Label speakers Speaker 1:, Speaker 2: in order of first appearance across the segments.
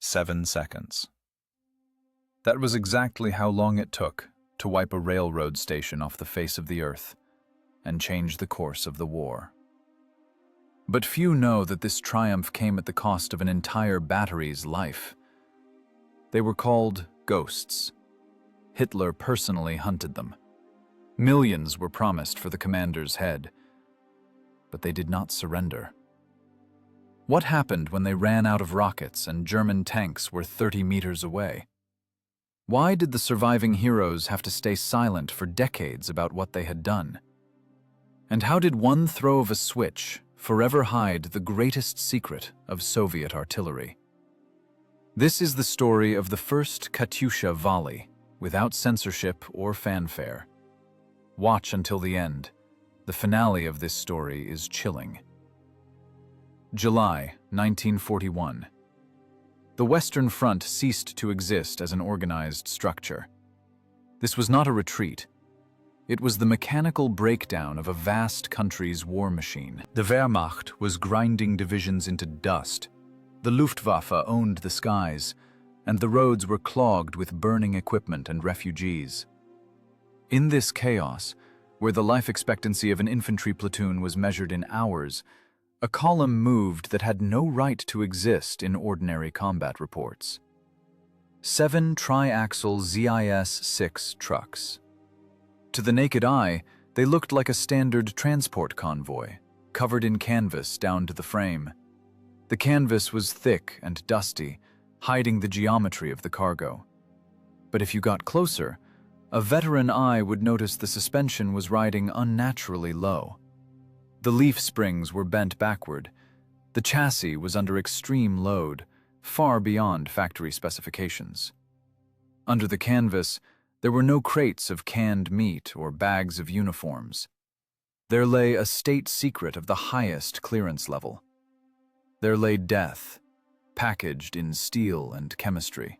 Speaker 1: 7 seconds. That was exactly how long it took to wipe a railroad station off the face of the earth and change the course of the war. But few know that this triumph came at the cost of an entire battery's life. They were called ghosts. Hitler personally hunted them. Millions were promised for the commander's head, but they did not surrender. What happened when they ran out of rockets and German tanks were 30 meters away? Why did the surviving heroes have to stay silent for decades about what they had done? And how did one throw of a switch forever hide the greatest secret of Soviet artillery? This is the story of the first Katyusha volley, without censorship or fanfare. Watch until the end. The finale of this story is chilling. July 1941. The Western Front ceased to exist as an organized structure. This was not a retreat. It was the mechanical breakdown of a vast country's war machine. The Wehrmacht was grinding divisions into dust. The Luftwaffe owned the skies, and the roads were clogged with burning equipment and refugees. In this chaos, where the life expectancy of an infantry platoon was measured in hours, a column moved that had no right to exist in ordinary combat reports. 7 tri-axle ZIS-6 trucks. To the naked eye, they looked like a standard transport convoy, covered in canvas down to the frame. The canvas was thick and dusty, hiding the geometry of the cargo. But if you got closer, a veteran eye would notice the suspension was riding unnaturally low. The leaf springs were bent backward. The chassis was under extreme load, far beyond factory specifications. Under the canvas, there were no crates of canned meat or bags of uniforms. There lay a state secret of the highest clearance level. There lay death, packaged in steel and chemistry.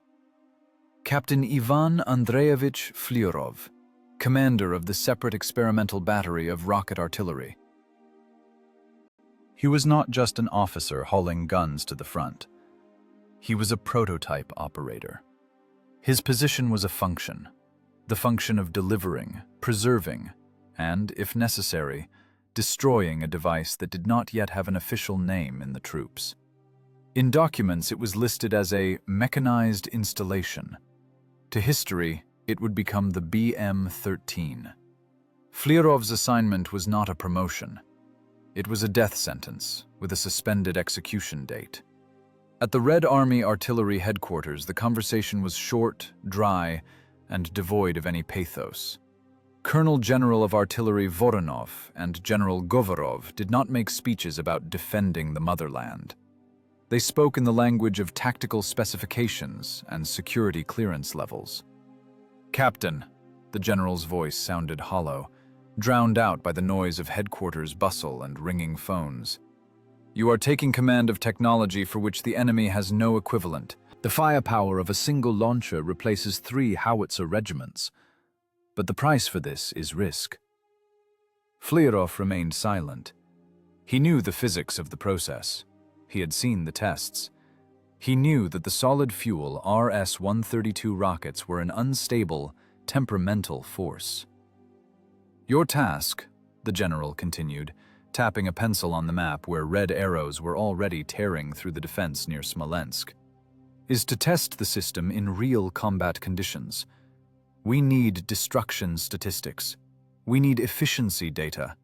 Speaker 1: Captain Ivan Andreevich Flerov, commander of the separate experimental battery of rocket artillery. He was not just an officer hauling guns to the front. He was a prototype operator. His position was a function, the function of delivering, preserving, and, if necessary, destroying a device that did not yet have an official name in the troops. In documents, it was listed as a mechanized installation. To history, it would become the BM-13. Flerov's assignment was not a promotion. It was a death sentence, with a suspended execution date. At the Red Army Artillery Headquarters, the conversation was short, dry, and devoid of any pathos. Colonel General of Artillery Voronov and General Govorov did not make speeches about defending the motherland. They spoke in the language of tactical specifications and security clearance levels. "Captain," the general's voice sounded hollow, drowned out by the noise of headquarters bustle and ringing phones. "You are taking command of technology for which the enemy has no equivalent. The firepower of a single launcher replaces 3 howitzer regiments. But the price for this is risk." Flerov remained silent. He knew the physics of the process. He had seen the tests. He knew that the solid-fuel RS-132 rockets were an unstable, temperamental force. "Your task," the general continued, tapping a pencil on the map where red arrows were already tearing through the defense near Smolensk, "is to test the system in real combat conditions. We need destruction statistics. We need efficiency data.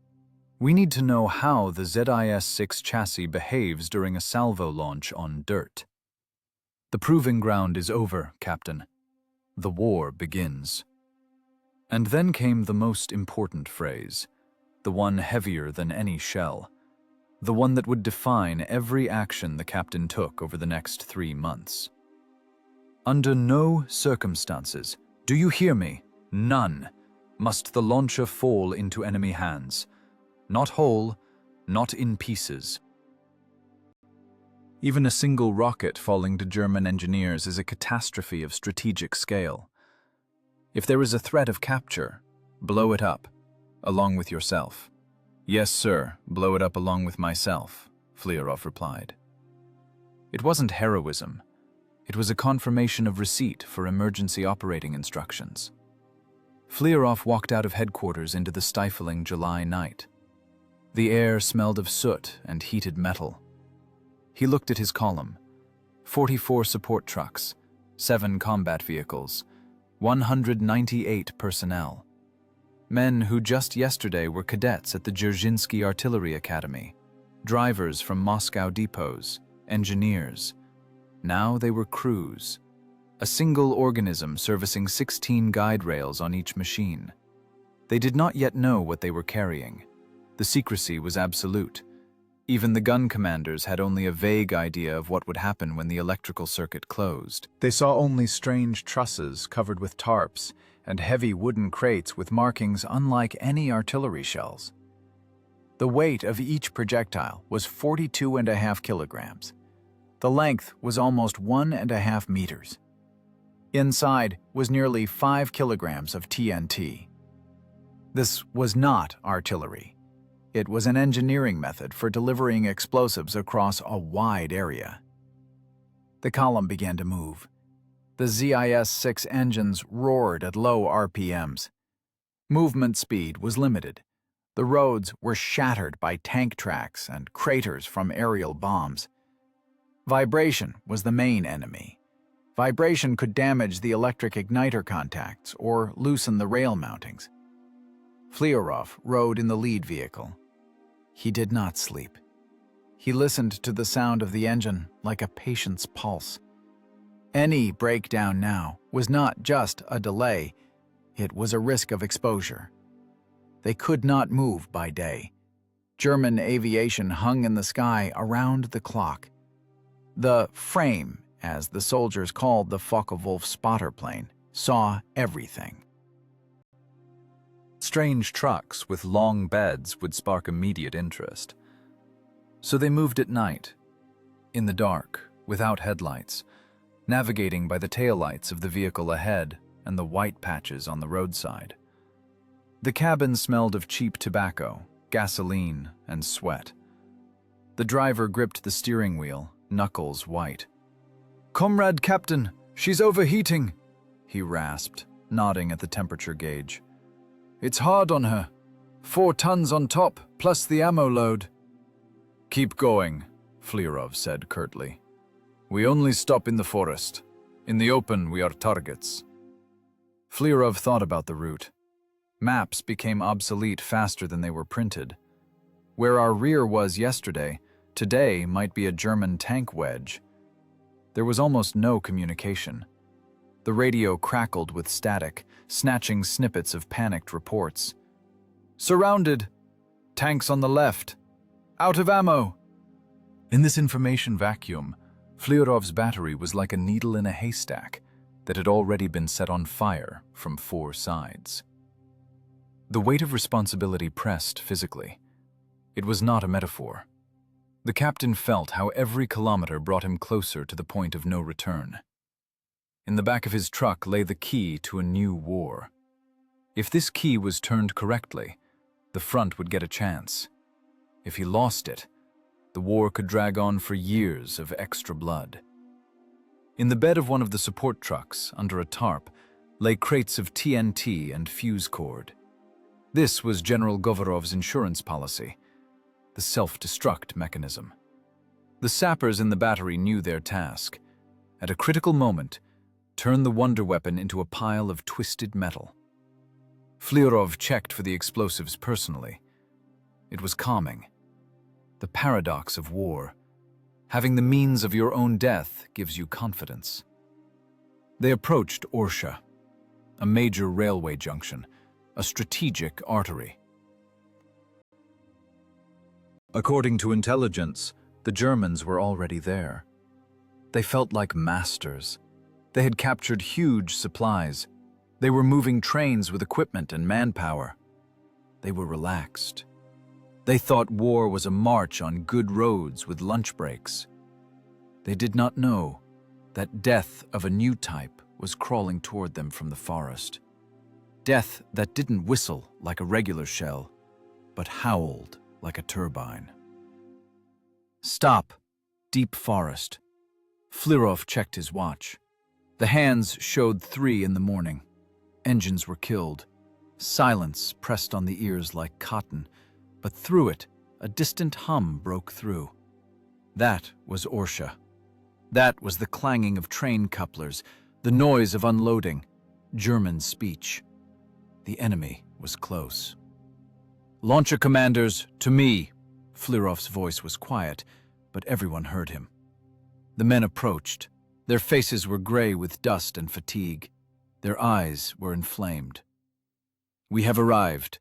Speaker 1: We need to know how the ZIS-6 chassis behaves during a salvo launch on dirt. The proving ground is over, Captain. The war begins." And then came the most important phrase, the one heavier than any shell, the one that would define every action the captain took over the next 3 months. "Under no circumstances, do you hear me? None, must the launcher fall into enemy hands. Not whole, not in pieces." Even a single rocket falling to German engineers is a catastrophe of strategic scale. If there is a threat of capture, blow it up, along with yourself. "Yes, sir, blow it up along with myself," Flerov replied. It wasn't heroism. It was a confirmation of receipt for emergency operating instructions. Flerov walked out of headquarters into the stifling July night. The air smelled of soot and heated metal. He looked at his column. 44 support trucks, 7 combat vehicles, 198 personnel. Men who just yesterday were cadets at the Dzerzhinsky Artillery Academy, drivers from Moscow depots, engineers. Now they were crews, a single organism servicing 16 guide rails on each machine. They did not yet know what they were carrying. The secrecy was absolute. Even the gun commanders had only a vague idea of what would happen when the electrical circuit closed. They saw only strange trusses covered with tarps and heavy wooden crates with markings unlike any artillery shells. The weight of each projectile was 42.5 kilograms. The length was almost 1.5 meters. Inside was nearly 5 kilograms of TNT. This was not artillery. It was an engineering method for delivering explosives across a wide area. The column began to move. The ZIS-6 engines roared at low RPMs. Movement speed was limited. The roads were shattered by tank tracks and craters from aerial bombs. Vibration was the main enemy. Vibration could damage the electric igniter contacts or loosen the rail mountings. Flerov rode in the lead vehicle. He did not sleep. He listened to the sound of the engine like a patient's pulse. Any breakdown now was not just a delay, it was a risk of exposure. They could not move by day. German aviation hung in the sky around the clock. The frame, as the soldiers called the Focke-Wulf spotter plane, saw everything. Strange trucks with long beds would spark immediate interest. So they moved at night, in the dark, without headlights, navigating by the taillights of the vehicle ahead and the white patches on the roadside. The cabin smelled of cheap tobacco, gasoline, and sweat. The driver gripped the steering wheel, knuckles white. "Comrade Captain, she's overheating," he rasped, nodding at the temperature gauge. "It's hard on her. 4 tons on top, plus the ammo load." "Keep going," Flerov said curtly. "We only stop in the forest. In the open, we are targets." Flerov thought about the route. Maps became obsolete faster than they were printed. Where our rear was yesterday, today might be a German tank wedge. There was almost no communication. The radio crackled with static, snatching snippets of panicked reports. "Surrounded! Tanks on the left! Out of ammo!" In this information vacuum, Flerov's battery was like a needle in a haystack that had already been set on fire from 4 sides. The weight of responsibility pressed physically. It was not a metaphor. The captain felt how every kilometer brought him closer to the point of no return. In the back of his truck lay the key to a new war. If this key was turned correctly, the front would get a chance. If he lost it, the war could drag on for years of extra blood. In the bed of one of the support trucks, under a tarp, lay crates of TNT and fuse cord. This was General Govorov's insurance policy, the self-destruct mechanism. The sappers in the battery knew their task. At a critical moment, turn the wonder weapon into a pile of twisted metal. Flerov checked for the explosives personally. It was calming. The paradox of war. Having the means of your own death gives you confidence. They approached Orsha, a major railway junction, a strategic artery. According to intelligence, the Germans were already there. They felt like masters. They had captured huge supplies. They were moving trains with equipment and manpower. They were relaxed. They thought war was a march on good roads with lunch breaks. They did not know that death of a new type was crawling toward them from the forest. Death that didn't whistle like a regular shell, but howled like a turbine. "Stop! Deep forest." Flerov checked his watch. The hands showed 3 in the morning. Engines were killed. Silence pressed on the ears like cotton, but through it, a distant hum broke through. That was Orsha. That was the clanging of train couplers, the noise of unloading, German speech. The enemy was close. "Launcher commanders, to me!" Flerov's voice was quiet, but everyone heard him. The men approached. Their faces were gray with dust and fatigue. Their eyes were inflamed. "We have arrived.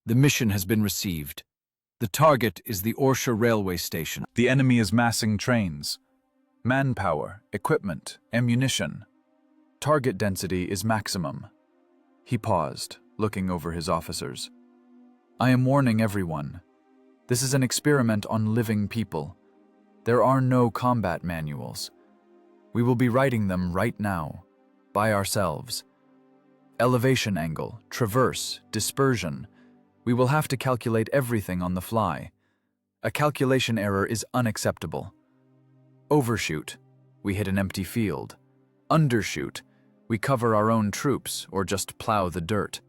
Speaker 1: The mission has been received. The target is the Orsha railway station. The enemy is massing trains. Manpower, equipment, ammunition. Target density is maximum." He paused, looking over his officers. "I am warning everyone. This is an experiment on living people. There are no combat manuals. We will be writing them right now, by ourselves. Elevation angle, traverse, dispersion. We will have to calculate everything on the fly. A calculation error is unacceptable. Overshoot, we hit an empty field. Undershoot, we cover our own troops or just plow the dirt.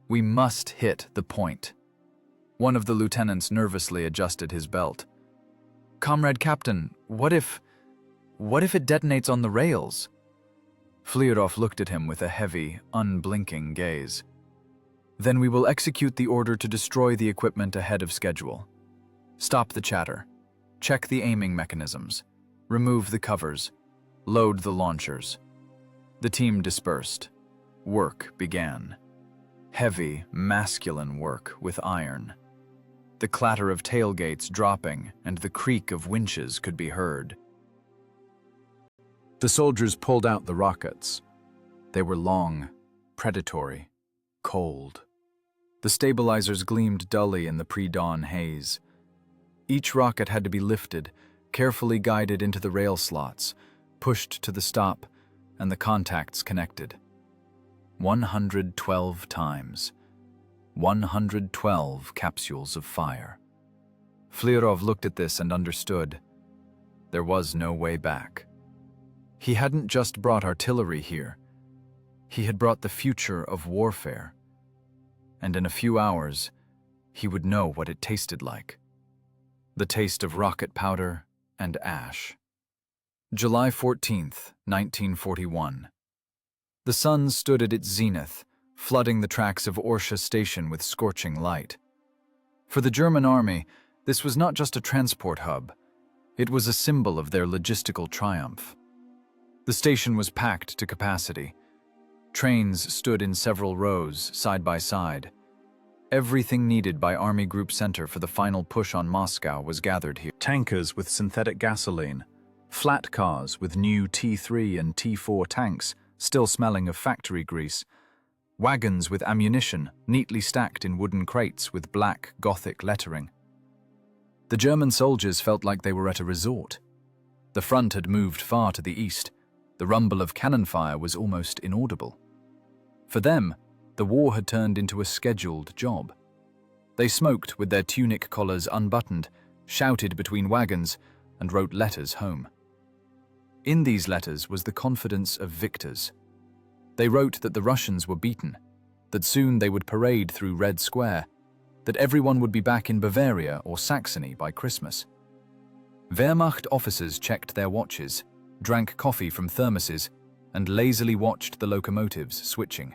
Speaker 1: We must hit the point." One of the lieutenants nervously adjusted his belt. "Comrade Captain, what if it detonates on the rails?" Flerov looked at him with a heavy, unblinking gaze. "Then we will execute the order to destroy the equipment ahead of schedule. Stop the chatter. Check the aiming mechanisms. Remove the covers. Load the launchers." The team dispersed. Work began. Heavy, masculine work with iron. The clatter of tailgates dropping and the creak of winches could be heard. The soldiers pulled out the rockets. They were long, predatory, cold. The stabilizers gleamed dully in the pre-dawn haze. Each rocket had to be lifted, carefully guided into the rail slots, pushed to the stop, and the contacts connected. 112 times. 112 capsules of fire. Flerov looked at this and understood. There was no way back. He hadn't just brought artillery here. He had brought the future of warfare. And in a few hours, he would know what it tasted like. The taste of rocket powder and ash. July 14th, 1941. The sun stood at its zenith, flooding the tracks of Orsha station with scorching light. For the German army, this was not just a transport hub. It was a symbol of their logistical triumph. The station was packed to capacity. Trains stood in several rows, side by side. Everything needed by Army Group Center for the final push on Moscow was gathered here. Tankers with synthetic gasoline, flat cars with new T3 and T4 tanks, still smelling of factory grease, wagons with ammunition neatly stacked in wooden crates with black Gothic lettering. The German soldiers felt like they were at a resort. The front had moved far to the east. The rumble of cannon fire was almost inaudible. For them, the war had turned into a scheduled job. They smoked with their tunic collars unbuttoned, shouted between wagons, and wrote letters home. In these letters was the confidence of victors. They wrote that the Russians were beaten, that soon they would parade through Red Square, that everyone would be back in Bavaria or Saxony by Christmas. Wehrmacht officers checked their watches, drank coffee from thermoses, and lazily watched the locomotives switching.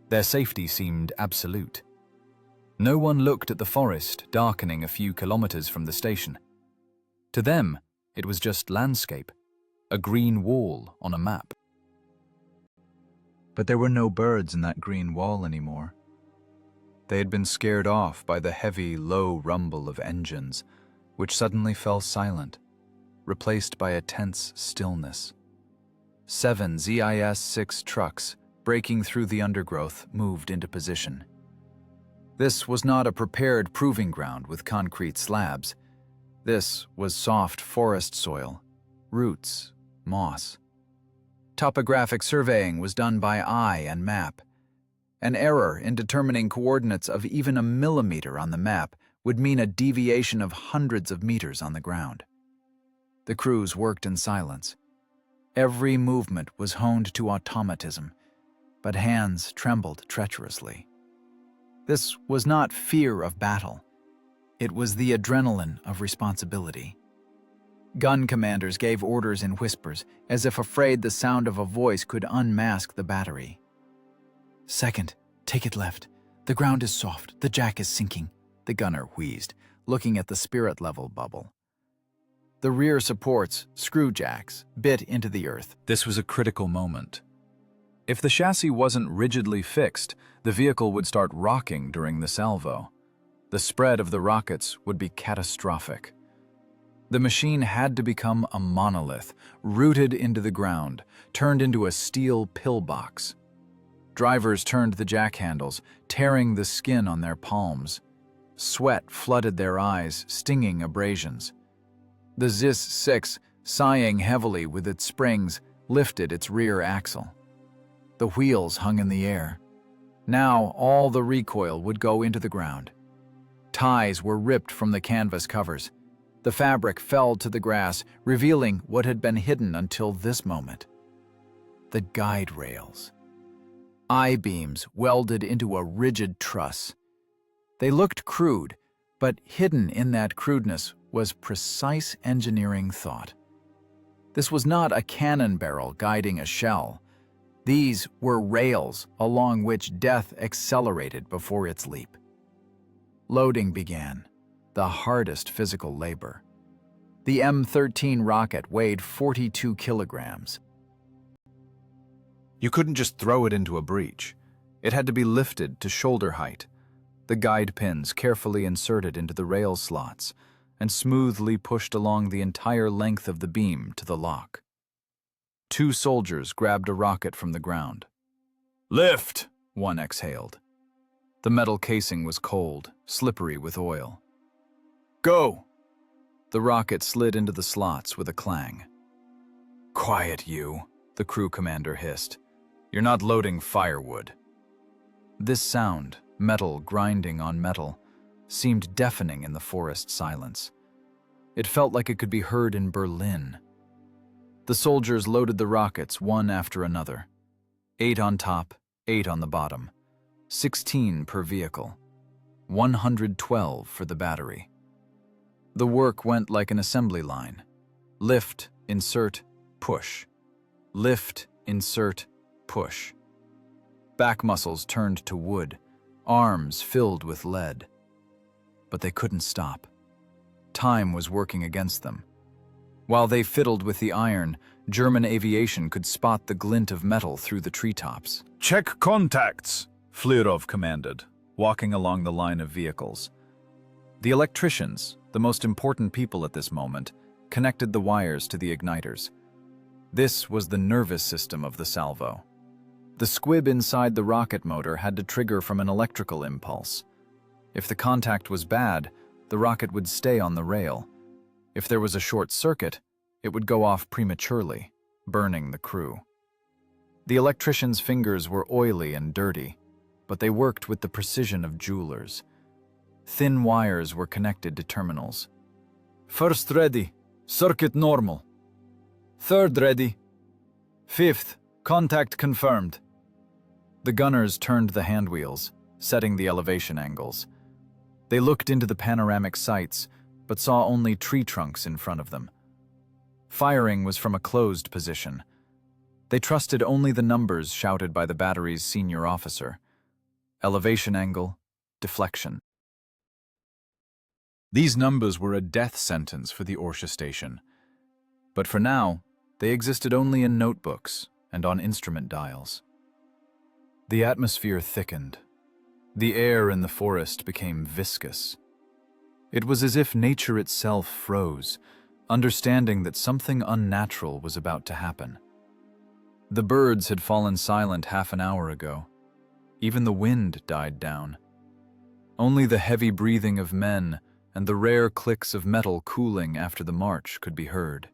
Speaker 1: Their safety seemed absolute. No one looked at the forest darkening a few kilometers from the station. To them, it was just landscape, a green wall on a map. But there were no birds in that green wall anymore. They had been scared off by the heavy, low rumble of engines, which suddenly fell silent, replaced by a tense stillness. 7 ZIS-6 trucks, breaking through the undergrowth, moved into position. This was not a prepared proving ground with concrete slabs. This was soft forest soil, roots, moss. Topographic surveying was done by eye and map. An error in determining coordinates of even a millimeter on the map would mean a deviation of hundreds of meters on the ground. The crews worked in silence,
Speaker 2: Every movement was honed to automatism, but hands trembled treacherously. This was not fear of battle. It was the adrenaline of responsibility. Gun commanders gave orders in whispers, as if afraid the sound of a voice could unmask the battery. "Second, take it left. The ground is soft, the jack is sinking," the gunner wheezed, looking at the spirit level bubble. The rear supports, screw jacks, bit into the earth.
Speaker 1: This was a critical moment. If the chassis wasn't rigidly fixed, the vehicle would start rocking during the salvo. The spread of the rockets would be catastrophic. The machine had to become a monolith, rooted into the ground, turned into a steel pillbox. Drivers turned the jack handles, tearing the skin on their palms. Sweat flooded their eyes, stinging abrasions. The ZIS-6, sighing heavily with its springs, lifted its rear axle. The wheels hung in the air. Now all the recoil would go into the ground. Ties were ripped from the canvas covers. The fabric fell to the grass, revealing what had been hidden until this moment. The guide rails. I-beams welded into a rigid truss. They looked crude, but hidden in that crudeness was precise engineering thought. This was not a cannon barrel guiding a shell. These were rails along which death accelerated before its leap. Loading began, the hardest physical labor. The M13 rocket weighed 42 kilograms. You couldn't just throw it into a breach. It had to be lifted to shoulder height, the guide pins carefully inserted into the rail slots, and smoothly pushed along the entire length of the beam to the lock. 2 soldiers grabbed a rocket from the ground. "Lift!" one exhaled. The metal casing was cold, slippery with oil. "Go!" The rocket slid into the slots with a clang. "Quiet, you," the crew commander hissed. "You're not loading firewood." This sound, metal grinding on metal, seemed deafening in the forest silence. It felt like it could be heard in Berlin. The soldiers loaded the rockets one after another. 8 on top, 8 on the bottom. 16 per vehicle. 112 for the battery. The work went like an assembly line. Lift, insert, push. Lift, insert, push. Back muscles turned to wood, arms filled with lead. But they couldn't stop. Time was working against them. While they fiddled with the iron, German aviation could spot the glint of metal through the treetops. "Check contacts," Flerov commanded, walking along the line of vehicles. The electricians, the most important people at this moment, connected the wires to the igniters. This was the nervous system of the salvo. The squib inside the rocket motor had to trigger from an electrical impulse. If the contact was bad, the rocket would stay on the rail. If there was a short circuit, it would go off prematurely, burning the crew. The electricians' fingers were oily and dirty, but they worked with the precision of jewelers. Thin wires were connected to terminals. "First ready, circuit normal. Third ready. Fifth, contact confirmed." The gunners turned the handwheels, setting the elevation angles. They looked into the panoramic sights, but saw only tree trunks in front of them. Firing was from a closed position. They trusted only the numbers shouted by the battery's senior officer. Elevation angle, deflection. These numbers were a death sentence for the Orsha station. But for now, they existed only in notebooks and on instrument dials. The atmosphere thickened. The air in the forest became viscous. It was as if nature itself froze, understanding that something unnatural was about to happen. The birds had fallen silent half an hour ago. Even the wind died down. Only the heavy breathing of men and the rare clicks of metal cooling after the march could be heard.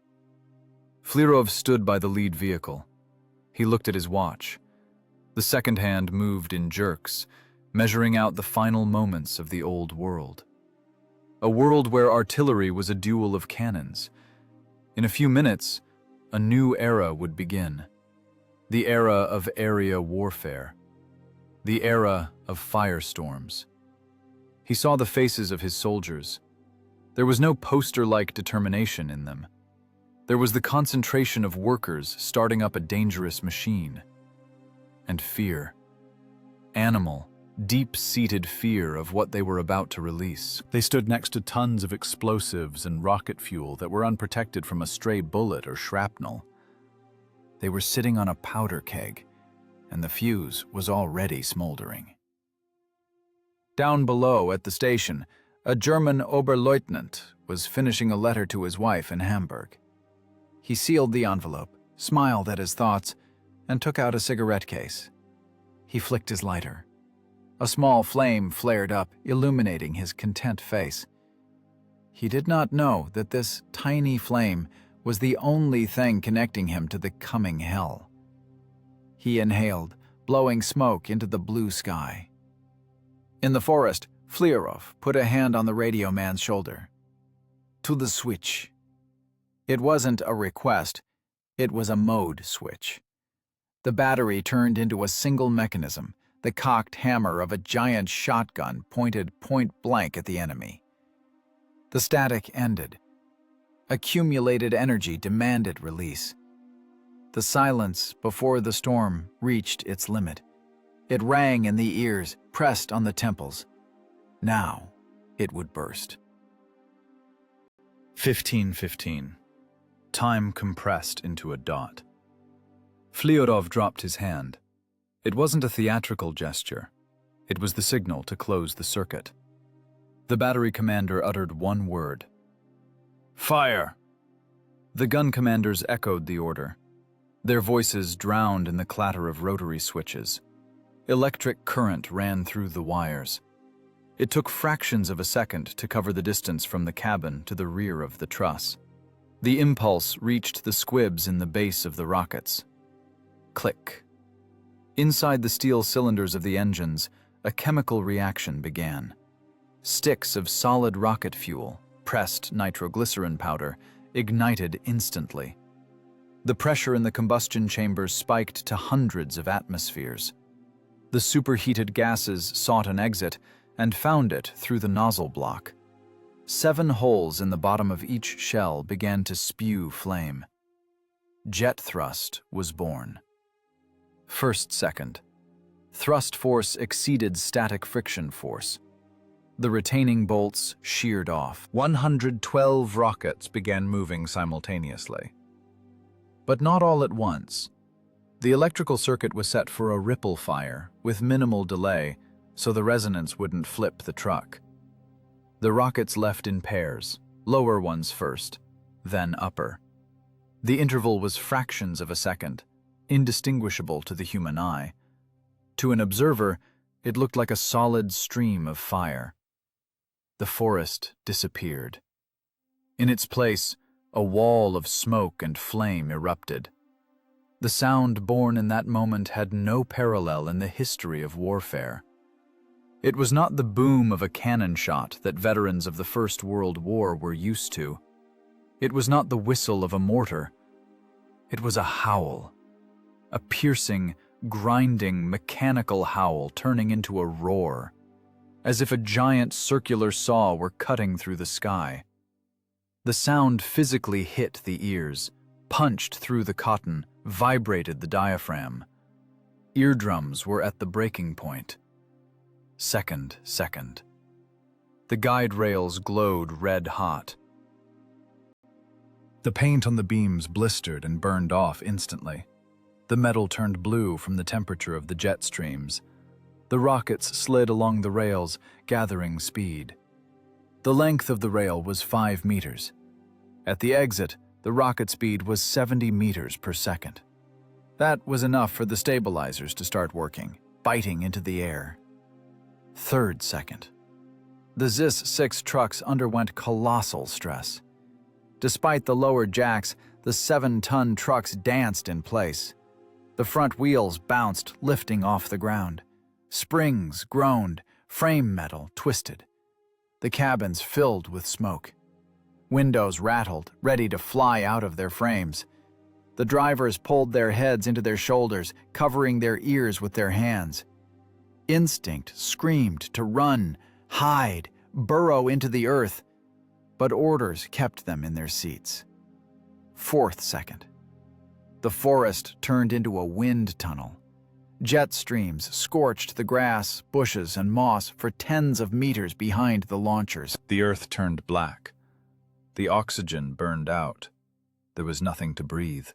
Speaker 1: Flerov stood by the lead vehicle. He looked at his watch. The second hand moved in jerks, measuring out the final moments of the old world. A world where artillery was a duel of cannons. In a few minutes, a new era would begin. The era of area warfare. The era of firestorms. He saw the faces of his soldiers. There was no poster-like determination in them. There was the concentration of workers starting up a dangerous machine. And fear. Animal, deep-seated fear of what they were about to release. They stood next to tons of explosives and rocket fuel that were unprotected from a stray bullet or shrapnel. They were sitting on a powder keg, and the fuse was already smoldering. Down below at the station, a German Oberleutnant was finishing a letter to his wife in Hamburg. He sealed the envelope, smiled at his thoughts, and took out a cigarette case. He flicked his lighter. A small flame flared up, illuminating his content face. He did not know that this tiny flame was the only thing connecting him to the coming hell. He inhaled, blowing smoke into the blue sky. In the forest, Flerov put a hand on the radio man's shoulder. To the switch. It wasn't a request, it was a mode switch. The battery turned into a single mechanism, the cocked hammer of a giant shotgun pointed point blank at the enemy. The static ended. Accumulated energy demanded release. The silence before the storm reached its limit. It rang in the ears, pressed on the temples. Now it would burst. 15:15. Time compressed into a dot. Flerov dropped his hand. It wasn't a theatrical gesture. It was the signal to close the circuit. The battery commander uttered one word. Fire! The gun commanders echoed the order. Their voices drowned in the clatter of rotary switches. Electric current ran through the wires. It took fractions of a second to cover the distance from the cabin to the rear of the truss. The impulse reached the squibs in the base of the rockets. Click. Inside the steel cylinders of the engines, a chemical reaction began. Sticks of solid rocket fuel, pressed nitroglycerin powder, ignited instantly. The pressure in the combustion chambers spiked to hundreds of atmospheres. The superheated gases sought an exit and found it through the nozzle block. 7 holes in the bottom of each shell began to spew flame. Jet thrust was born. First second. Thrust force exceeded static friction force. The retaining bolts sheared off. 112 rockets began moving simultaneously. But not all at once. The electrical circuit was set for a ripple fire with minimal delay so the resonance wouldn't flip the truck. The rockets left in pairs, lower ones first, then upper. The interval was fractions of a second, indistinguishable to the human eye. To an observer, it looked like a solid stream of fire. The forest disappeared. In its place, a wall of smoke and flame erupted. The sound born in that moment had no parallel in the history of warfare. It was not the boom of a cannon shot that veterans of the First World War were used to. It was not the whistle of a mortar. It was a howl. A piercing, grinding, mechanical howl turning into a roar, as if a giant circular saw were cutting through the sky. The sound physically hit the ears, punched through the cotton, vibrated the diaphragm. Eardrums were at the breaking point. Second. The guide rails glowed red hot. The paint on the beams blistered and burned off instantly. The metal turned blue from the temperature of the jet streams. The rockets slid along the rails, gathering speed. The length of the rail was 5 meters. At the exit, the rocket speed was 70 meters per second. That was enough for the stabilizers to start working, biting into the air. Third second. The ZIS-6 trucks underwent colossal stress. Despite the lower jacks, the 7-ton trucks danced in place. The front wheels bounced, lifting off the ground. Springs groaned, frame metal twisted. The cabins filled with smoke. Windows rattled, ready to fly out of their frames.
Speaker 2: The drivers pulled their heads into their shoulders, covering their ears with their hands. Instinct screamed to run, hide, burrow into the earth, but orders kept them in their seats. 4th second. The forest turned into a wind tunnel. Jet streams scorched the grass, bushes, and moss for tens of meters behind the launchers.
Speaker 1: The earth turned black. The oxygen burned out. There was nothing to breathe.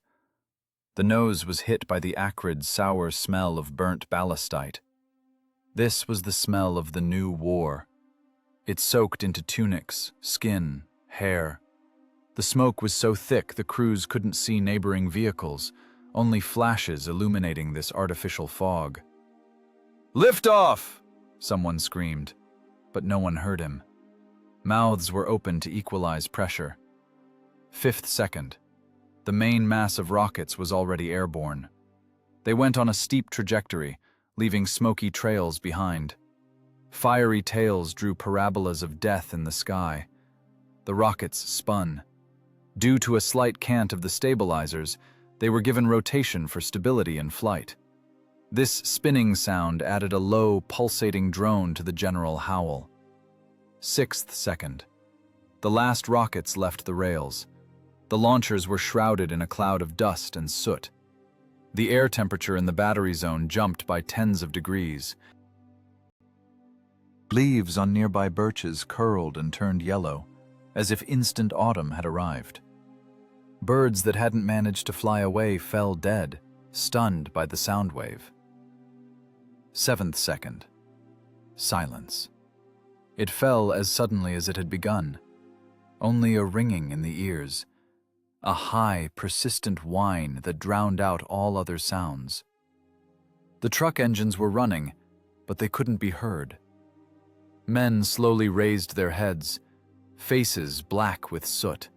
Speaker 1: The nose was hit by the acrid, sour smell of burnt ballastite. This was the smell of the new war. It soaked into tunics, skin, hair. The smoke was so thick the crews couldn't see neighboring vehicles, only flashes illuminating this artificial fog. "Lift off!" someone screamed, but no one heard him. Mouths were open to equalize pressure. 5th second. The main mass of rockets was already airborne. They went on a steep trajectory, leaving smoky trails behind. Fiery tails drew parabolas of death in the sky. The rockets spun. Due to a slight cant of the stabilizers, they were given rotation for stability in flight. This spinning sound added a low, pulsating drone to the general howl. 6th second. The last rockets left the rails. The launchers were shrouded in a cloud of dust and soot. The air temperature in the battery zone jumped by tens of degrees. Leaves on nearby birches curled and turned yellow, as if instant autumn had arrived. Birds that hadn't managed to fly away fell dead, stunned by the sound wave. 7th second. Silence. It fell as suddenly as it had begun. Only a ringing in the ears. A high, persistent whine that drowned out all other sounds. The truck engines were running, but they couldn't be heard. Men slowly raised their heads, faces black with soot,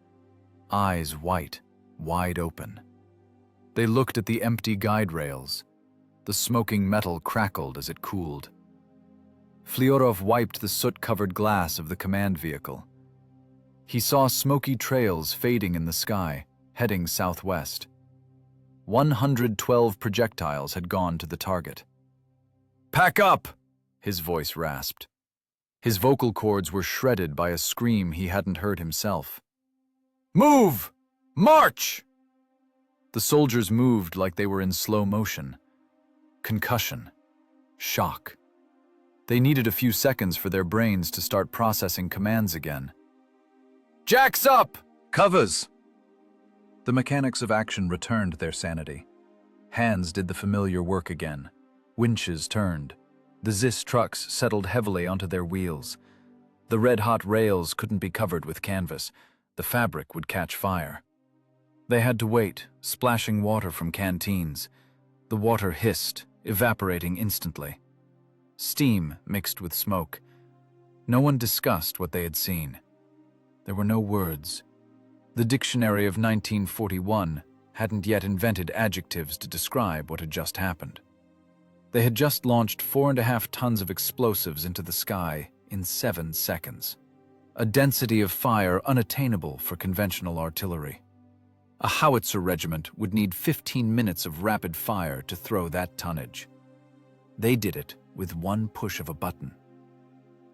Speaker 1: eyes white, wide open. They looked at the empty guide rails. The smoking metal crackled as it cooled. Flerov wiped the soot-covered glass of the command vehicle. He saw smoky trails fading in the sky, heading southwest. 112 projectiles had gone to the target. "Pack up!" his voice rasped. His vocal cords were shredded by a scream he hadn't heard himself. "Move! March!" The soldiers moved like they were in slow motion. Concussion. Shock. They needed a few seconds for their brains to start processing commands again. "Jacks up! Covers!" The mechanics of action returned their sanity. Hands did the familiar work again. Winches turned. The ZIS trucks settled heavily onto their wheels. The red-hot rails couldn't be covered with canvas. The fabric would catch fire. They had to wait, splashing water from canteens. The water hissed, evaporating instantly. Steam mixed with smoke. No one discussed what they had seen. There were no words. The dictionary of 1941 hadn't yet invented adjectives to describe what had just happened. They had just launched 4.5 tons of explosives into the sky in 7 seconds. A density of fire unattainable for conventional artillery. A howitzer regiment would need 15 minutes of rapid fire to throw that tonnage. They did it with one push of a button.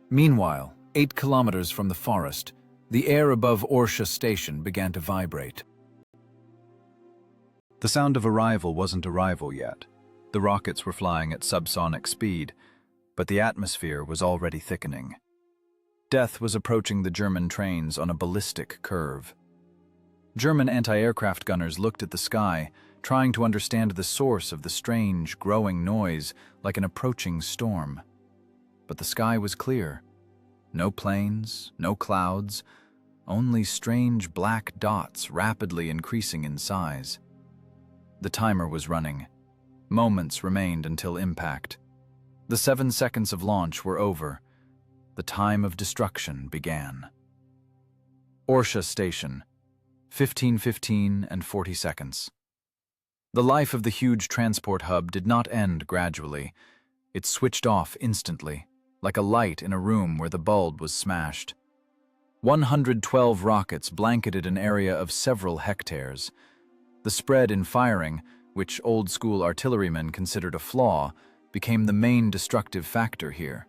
Speaker 1: Meanwhile, 8 kilometers from the forest, the air above Orsha station began to vibrate. The sound of arrival wasn't arrival yet. The rockets were flying at subsonic speed, but the atmosphere was already thickening. Death was approaching the German trains on a ballistic curve. German anti-aircraft gunners looked at the sky, trying to understand the source of the strange, growing noise like an approaching storm. But the sky was clear. No planes, no clouds, only strange black dots rapidly increasing in size. The timer was running. Moments remained until impact. The 7 seconds of launch were over. The time of destruction began. Orsha Station, 15:15 and 40 seconds. The life of the huge transport hub did not end gradually. It switched off instantly, like a light in a room where the bulb was smashed. 112 rockets blanketed an area of several hectares. The spread in firing, which old-school artillerymen considered a flaw, became the main destructive factor here.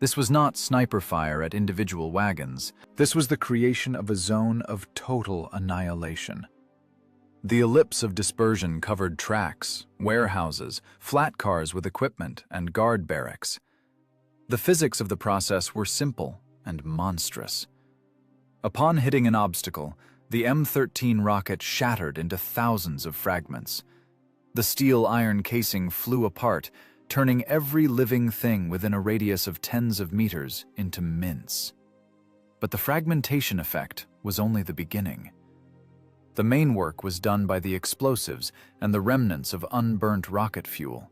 Speaker 1: This was not sniper fire at individual wagons. This was the creation of a zone of total annihilation. The ellipse of dispersion covered tracks, warehouses, flat cars with equipment, and guard barracks. The physics of the process were simple and monstrous. Upon hitting an obstacle, the M13 rocket shattered into thousands of fragments. The steel-iron casing flew apart, turning every living thing within a radius of tens of meters into mince. But the fragmentation effect was only the beginning. The main work was done by the explosives and the remnants of unburnt rocket fuel.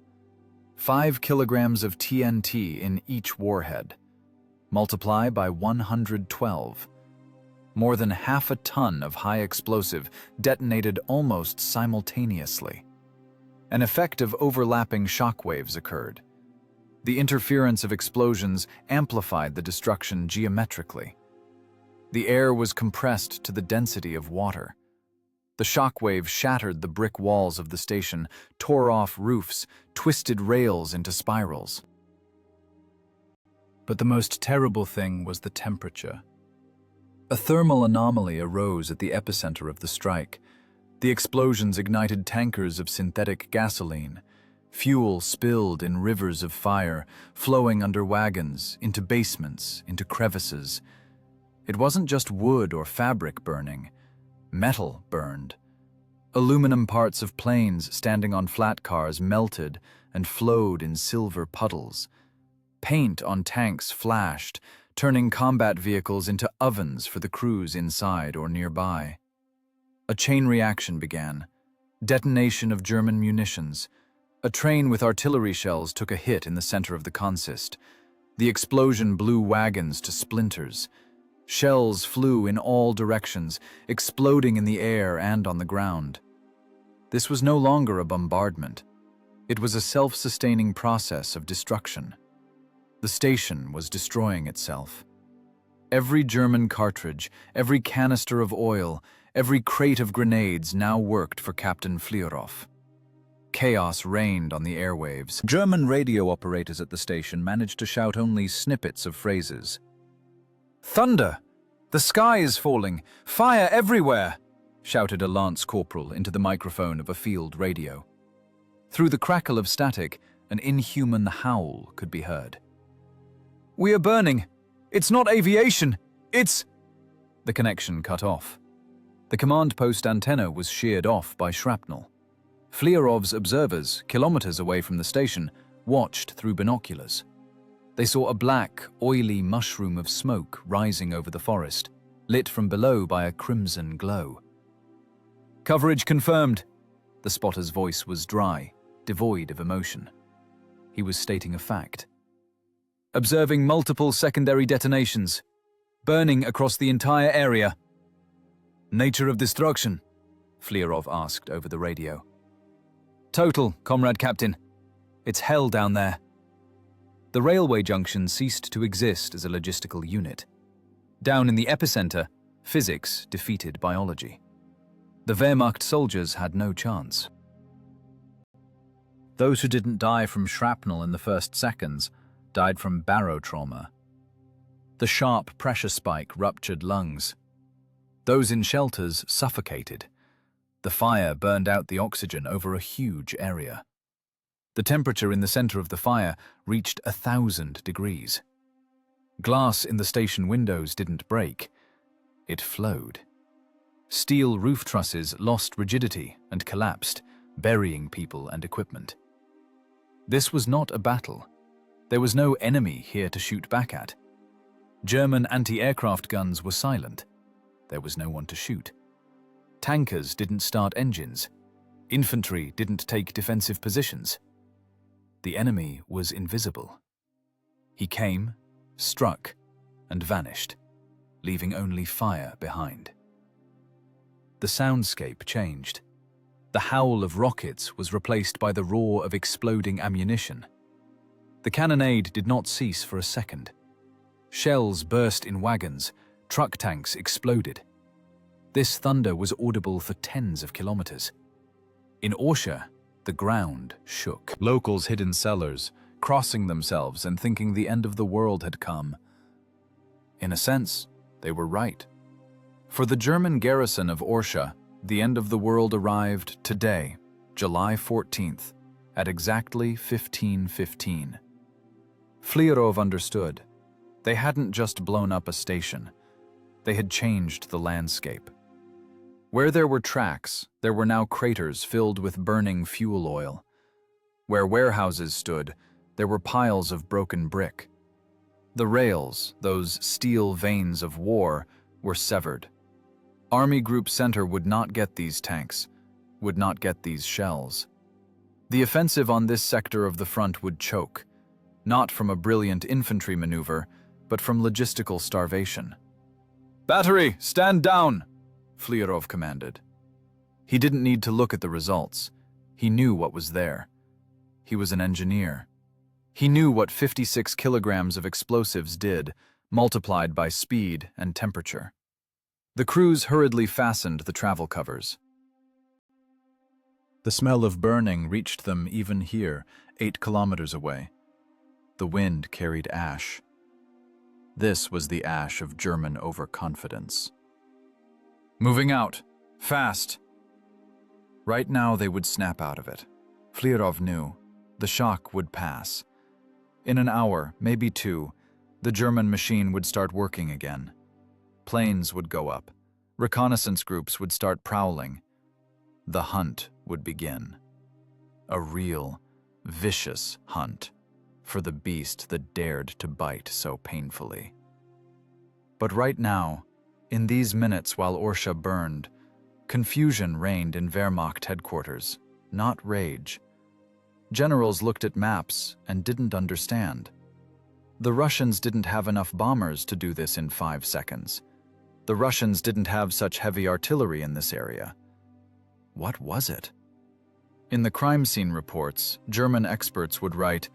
Speaker 1: 5 kilograms of TNT in each warhead. Multiply by 112. More than half a ton of high explosive detonated almost simultaneously. An effect of overlapping shockwaves occurred. The interference of explosions amplified the destruction geometrically. The air was compressed to the density of water. The shockwave shattered the brick walls of the station, tore off roofs, twisted rails into spirals. But the most terrible thing was the temperature. A thermal anomaly arose at the epicenter of the strike. The explosions ignited tankers of synthetic gasoline. Fuel spilled in rivers of fire, flowing under wagons, into basements, into crevices. It wasn't just wood or fabric burning. Metal burned. Aluminum parts of planes standing on flat cars melted and flowed in silver puddles. Paint on tanks flashed, turning combat vehicles into ovens for the crews inside or nearby. A chain reaction began. Detonation of German munitions. A train with artillery shells took a hit in the center of the consist. The explosion blew wagons to splinters. Shells flew in all directions, exploding in the air and on the ground. This was no longer a bombardment. It was a self-sustaining process of destruction. The station was destroying itself. Every German cartridge, every canister of oil, every crate of grenades now worked for Captain Flerov. Chaos reigned on the airwaves. German radio operators at the station managed to shout only snippets of phrases. "Thunder! The sky is falling! Fire everywhere!" shouted a lance corporal into the microphone of a field radio. Through the crackle of static, an inhuman howl could be heard. "We are burning! It's not aviation! It's—" The connection cut off. The command post antenna was sheared off by shrapnel. Flerov's observers, kilometers away from the station, watched through binoculars. They saw a black, oily mushroom of smoke rising over the forest, lit from below by a crimson glow. "Coverage confirmed." The spotter's voice was dry, devoid of emotion. He was stating a fact. "Observing multiple secondary detonations. Burning across the entire area." "Nature of destruction?" Flerov asked over the radio. "Total, Comrade Captain. It's hell down there." The railway junction ceased to exist as a logistical unit. Down in the epicenter, physics defeated biology. The Wehrmacht soldiers had no chance. Those who didn't die from shrapnel in the first seconds died from barotrauma. The sharp pressure spike ruptured lungs. Those in shelters suffocated. The fire burned out the oxygen over a huge area. The temperature in the center of the fire reached 1,000 degrees. Glass in the station windows didn't break. It flowed. Steel roof trusses lost rigidity and collapsed, burying people and equipment. This was not a battle. There was no enemy here to shoot back at. German anti-aircraft guns were silent. There was no one to shoot. Tankers didn't start engines. Infantry didn't take defensive positions. The enemy was invisible. He came, struck, and vanished, leaving only fire behind. The soundscape changed. The howl of rockets was replaced by the roar of exploding ammunition. The cannonade did not cease for a second. Shells burst in wagons, truck tanks exploded. This thunder was audible for tens of kilometers. In Orsha, the ground shook. Locals hid in cellars, crossing themselves and thinking the end of the world had come. In a sense, they were right. For the German garrison of Orsha, the end of the world arrived today, July 14th, at exactly 15:15. Flerov understood. They hadn't just blown up a station. They had changed the landscape. Where there were tracks, there were now craters filled with burning fuel oil. Where warehouses stood, there were piles of broken brick. The rails, those steel veins of war, were severed. Army Group Center would not get these tanks, would not get these shells. The offensive on this sector of the front would choke, not from a brilliant infantry maneuver, but from logistical starvation. "Battery, stand down!" Flerov commanded. He didn't need to look at the results. He knew what was there. He was an engineer. He knew what 56 kilograms of explosives did, multiplied by speed and temperature. The crews hurriedly fastened the travel covers. The smell of burning reached them even here, 8 kilometers away. The wind carried ash. This was the ash of German overconfidence. "Moving out. Fast!" Right now they would snap out of it. Flerov knew. The shock would pass. In an hour, maybe two, the German machine would start working again. Planes would go up. Reconnaissance groups would start prowling. The hunt would begin. A real, vicious hunt for the beast that dared to bite so painfully. But right now, in these minutes while Orsha burned, confusion reigned in Wehrmacht headquarters, not rage. Generals looked at maps and didn't understand. The Russians didn't have enough bombers to do this in 5 seconds. The Russians didn't have such heavy artillery in this area. What was it? In the crime scene reports, German experts would write,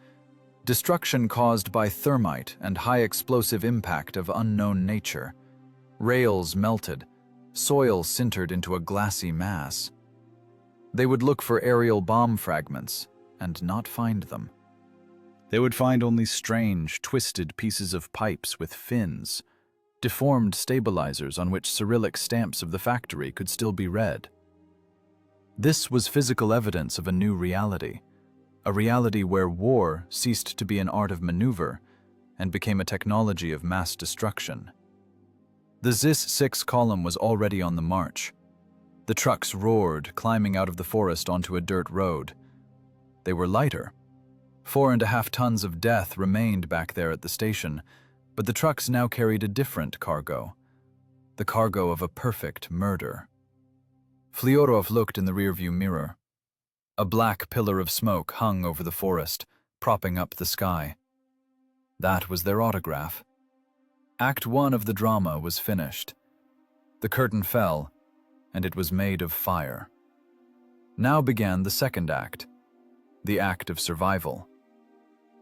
Speaker 1: "Destruction caused by thermite and high explosive impact of unknown nature. Rails melted, soil sintered into a glassy mass." They would look for aerial bomb fragments and not find them. They would find only strange, twisted pieces of pipes with fins, deformed stabilizers on which Cyrillic stamps of the factory could still be read. This was physical evidence of a new reality, a reality where war ceased to be an art of maneuver and became a technology of mass destruction. The ZIS-6 column was already on the march. The trucks roared, climbing out of the forest onto a dirt road. They were lighter. 4.5 tons of death remained back there at the station, but the trucks now carried a different cargo, the cargo of a perfect murder. Flerov looked in the rearview mirror. A black pillar of smoke hung over the forest, propping up the sky. That was their autograph. Act 1 of the drama was finished. The curtain fell, and it was made of fire. Now began the second act, the act of survival.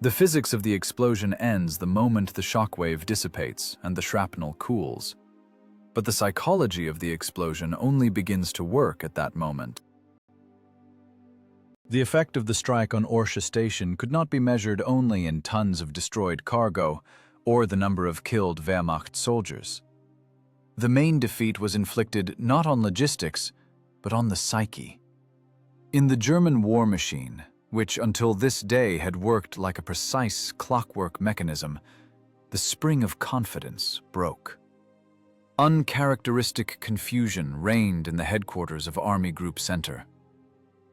Speaker 1: The physics of the explosion ends the moment the shockwave dissipates and the shrapnel cools. But the psychology of the explosion only begins to work at that moment. The effect of the strike on Orsha station could not be measured only in tons of destroyed cargo or the number of killed Wehrmacht soldiers. The main defeat was inflicted not on logistics, but on the psyche. In the German war machine, which until this day had worked like a precise clockwork mechanism, the spring of confidence broke. Uncharacteristic confusion reigned in the headquarters of Army Group Center.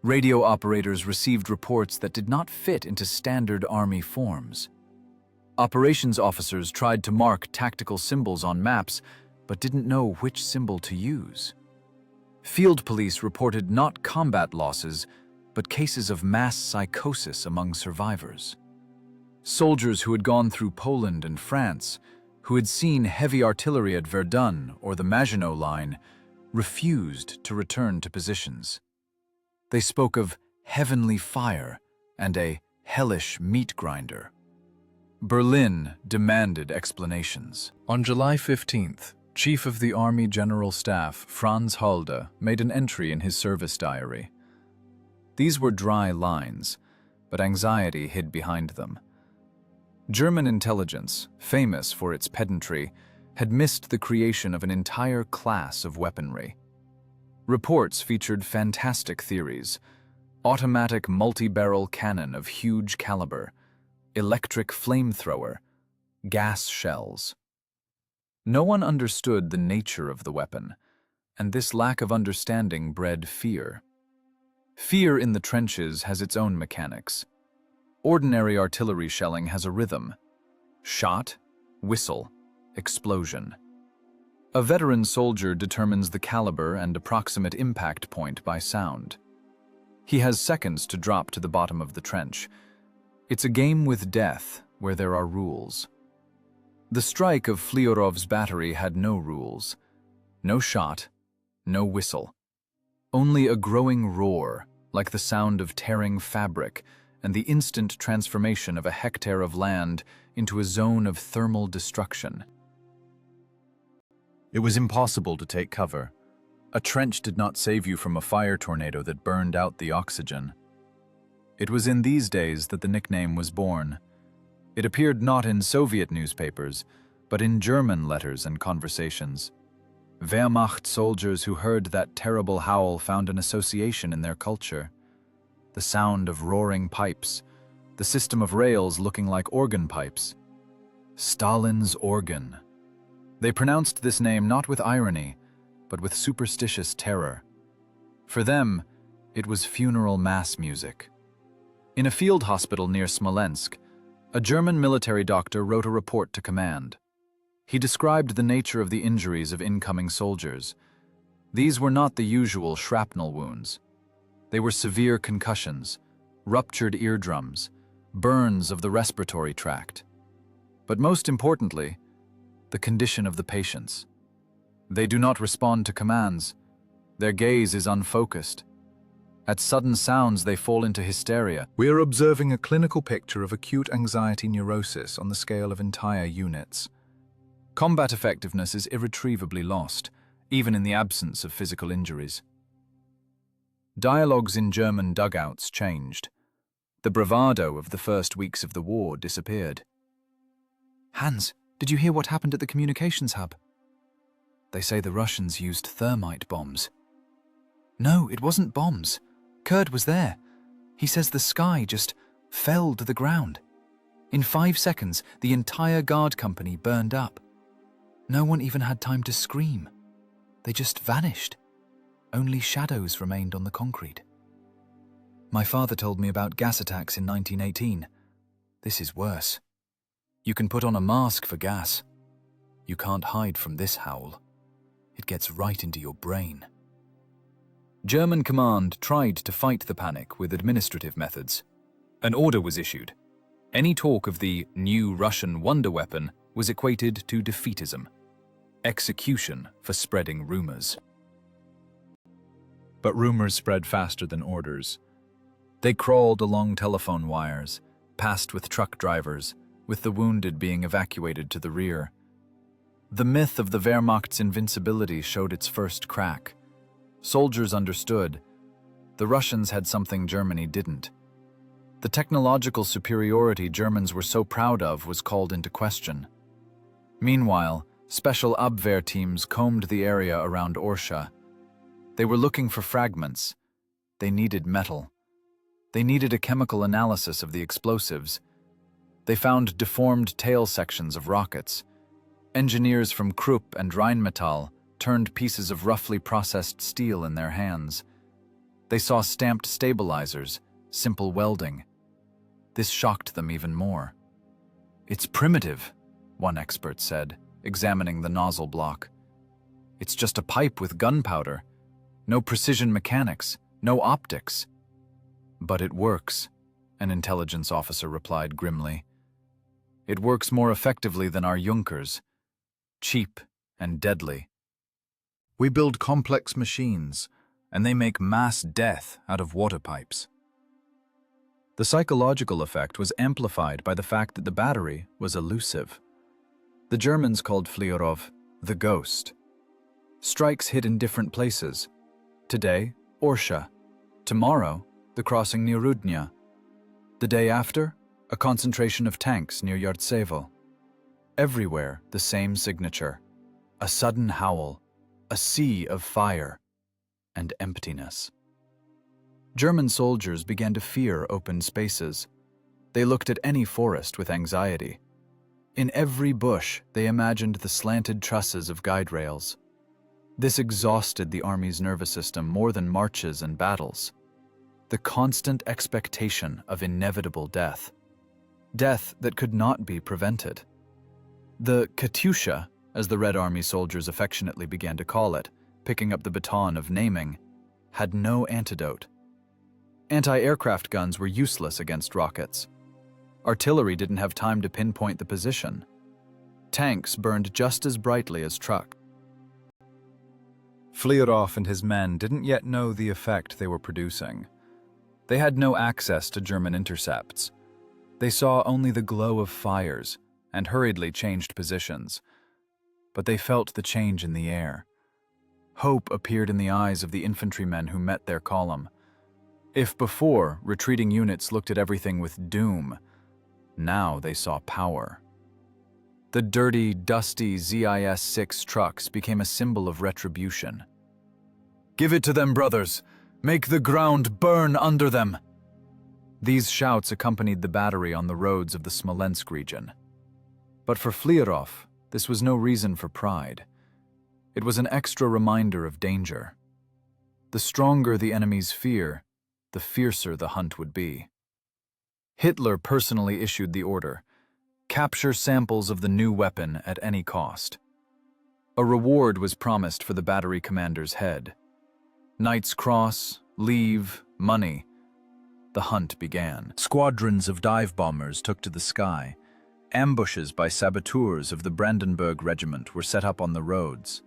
Speaker 1: Radio operators received reports that did not fit into standard Army forms. Operations officers tried to mark tactical symbols on maps, but didn't know which symbol to use. Field police reported not combat losses, but cases of mass psychosis among survivors. Soldiers who had gone through Poland and France, who had seen heavy artillery at Verdun or the Maginot Line, refused to return to positions. They spoke of heavenly fire and a hellish meat grinder. Berlin demanded explanations. On July 15th, Chief of the Army General Staff Franz Halder made an entry in his service diary. These were dry lines, but anxiety hid behind them. German intelligence, famous for its pedantry, had missed the creation of an entire class of weaponry. Reports featured fantastic theories: automatic multi-barrel cannon of huge caliber, electric flamethrower, gas shells. No one understood the nature of the weapon, and this lack of understanding bred fear. Fear in the trenches has its own mechanics. Ordinary artillery shelling has a rhythm: shot, whistle, explosion. A veteran soldier determines the caliber and approximate impact point by sound. He has seconds to drop to the bottom of the trench. It's a game with death where there are rules. The strike of Flerov's battery had no rules. No shot, no whistle. Only a growing roar, like the sound of tearing fabric, and the instant transformation of a hectare of land into a zone of thermal destruction. It was impossible to take cover. A trench did not save you from a fire tornado that burned out the oxygen. It was in these days that the nickname was born. It appeared not in Soviet newspapers, but in German letters and conversations. Wehrmacht soldiers who heard that terrible howl found an association in their culture. The sound of roaring pipes, the system of rails looking like organ pipes. Stalin's organ. They pronounced this name not with irony, but with superstitious terror. For them, it was funeral mass music. In a field hospital near Smolensk, a German military doctor wrote a report to command. He described the nature of the injuries of incoming soldiers. These were not the usual shrapnel wounds. They were severe concussions, ruptured eardrums, burns of the respiratory tract. But most importantly, the condition of the patients. They do not respond to commands. Their gaze is unfocused. At sudden sounds, they fall into hysteria.
Speaker 3: We are observing a clinical picture of acute anxiety neurosis on the scale of entire units.
Speaker 1: Combat effectiveness is irretrievably lost, even in the absence of physical injuries. Dialogues in German dugouts changed. The bravado of the first weeks of the war disappeared.
Speaker 2: Hans, did you hear what happened at the communications hub?
Speaker 1: They say the Russians used thermite bombs.
Speaker 2: No, it wasn't bombs. Kurd was there. He says the sky just fell to the ground. In 5 seconds, the entire guard company burned up. No one even had time to scream. They just vanished. Only shadows remained on the concrete. My father told me about gas attacks in 1918. This is worse. You can put on a mask for gas. You can't hide from this howl. It gets right into your brain. German command tried to fight the panic with administrative methods. An order was issued. Any talk of the new Russian wonder weapon was equated to defeatism. Execution for spreading rumors.
Speaker 1: But rumors spread faster than orders. They crawled along telephone wires, passed with truck drivers, with the wounded being evacuated to the rear. The myth of the Wehrmacht's invincibility showed its first crack. Soldiers understood. The Russians had something Germany didn't. The technological superiority Germans were so proud of was called into question. Meanwhile, special Abwehr teams combed the area around Orsha. They were looking for fragments. They needed metal. They needed a chemical analysis of the explosives. They found deformed tail sections of rockets. Engineers from Krupp and Rheinmetall turned pieces of roughly processed steel in their hands. They saw stamped stabilizers, simple welding. This shocked them even more. "It's primitive," one expert said, examining the nozzle block. "It's just a pipe with gunpowder. No precision mechanics, no optics." "But it works," an intelligence officer replied grimly. "It works more effectively than our Junkers. Cheap and deadly. We build complex machines, and they make mass death out of water pipes." The psychological effect was amplified by the fact that the battery was elusive. The Germans called Flerov the ghost. Strikes hit in different places. Today, Orsha. Tomorrow, the crossing near Rudnya. The day after, a concentration of tanks near Yartsevo. Everywhere, the same signature. A sudden howl, a sea of fire, and emptiness. German soldiers began to fear open spaces. They looked at any forest with anxiety. In every bush, they imagined the slanted trusses of guide rails. This exhausted the army's nervous system more than marches and battles. The constant expectation of inevitable death. Death that could not be prevented. The Katyusha, as the Red Army soldiers affectionately began to call it, picking up the baton of naming, had no antidote. Anti-aircraft guns were useless against rockets. Artillery didn't have time to pinpoint the position. Tanks burned just as brightly as trucks.
Speaker 3: Flerov and his men didn't yet know the effect they were producing. They had no access to German intercepts. They saw only the glow of fires and hurriedly changed positions. But they felt the change in the air. Hope appeared in the eyes of the infantrymen who met their column. If before, retreating units looked at everything with doom, now they saw power. The dirty, dusty ZIS-6 trucks became a symbol of retribution. "Give it to them, brothers! Make the ground burn under them!" These shouts accompanied the battery on the roads of the Smolensk region. But for Flerov, this was no reason for pride. It was an extra reminder of danger. The stronger the enemy's fear, the fiercer the hunt would be. Hitler personally issued the order: capture samples of the new weapon at any cost. A reward was promised for the battery commander's head. Knight's Cross, leave, money. The hunt began. Squadrons of dive bombers took to the sky. Ambushes by saboteurs of the Brandenburg Regiment were set up on the roads.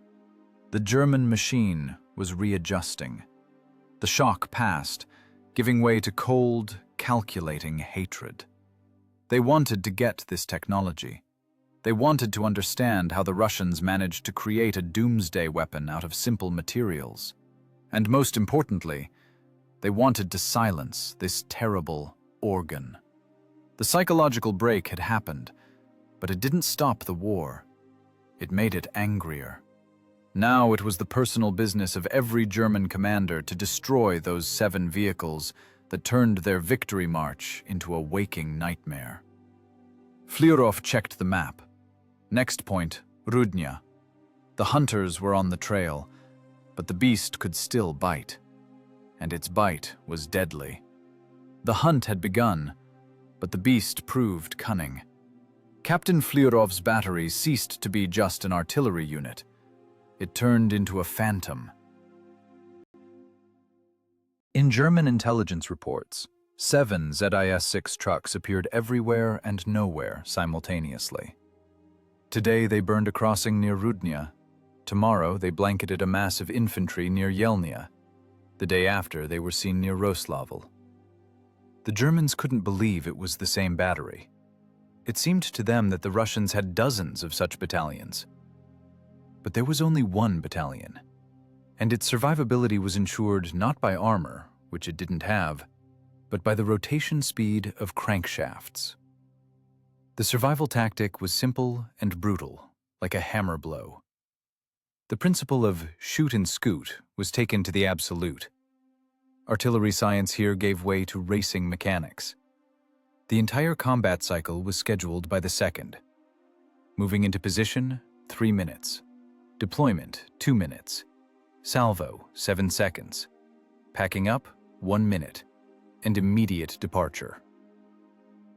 Speaker 3: The German machine was readjusting. The shock passed, giving way to cold, calculating hatred. They wanted to get this technology. They wanted to understand how the Russians managed to create a doomsday weapon out of simple materials. And most importantly, they wanted to silence this terrible organ. The psychological break had happened, but it didn't stop the war. It made it angrier. Now it was the personal business of every German commander to destroy those 7 vehicles that turned their victory march into a waking nightmare. Flerov checked the map. Next point, Rudnya. The hunters were on the trail, but the beast could still bite. And its bite was deadly. The hunt had begun, but the beast proved cunning. Captain Flerov's battery ceased to be just an artillery unit. It turned into a phantom. In German intelligence reports, 7 ZIS-6 trucks appeared everywhere and nowhere simultaneously. Today they burned a crossing near Rudnya. Tomorrow they blanketed a mass of infantry near Yelnya. The day after they were seen near Roslavl. The Germans couldn't believe it was the same battery. It seemed to them that the Russians had dozens of such battalions. But there was only one battalion, and its survivability was ensured not by armor, which it didn't have, but by the rotation speed of crankshafts. The survival tactic was simple and brutal, like a hammer blow. The principle of shoot and scoot was taken to the absolute. Artillery science here gave way to racing mechanics. The entire combat cycle was scheduled by the second. Moving into position, 3 minutes. Deployment, 2 minutes. Salvo, 7 seconds. Packing up, 1 minute. And immediate departure.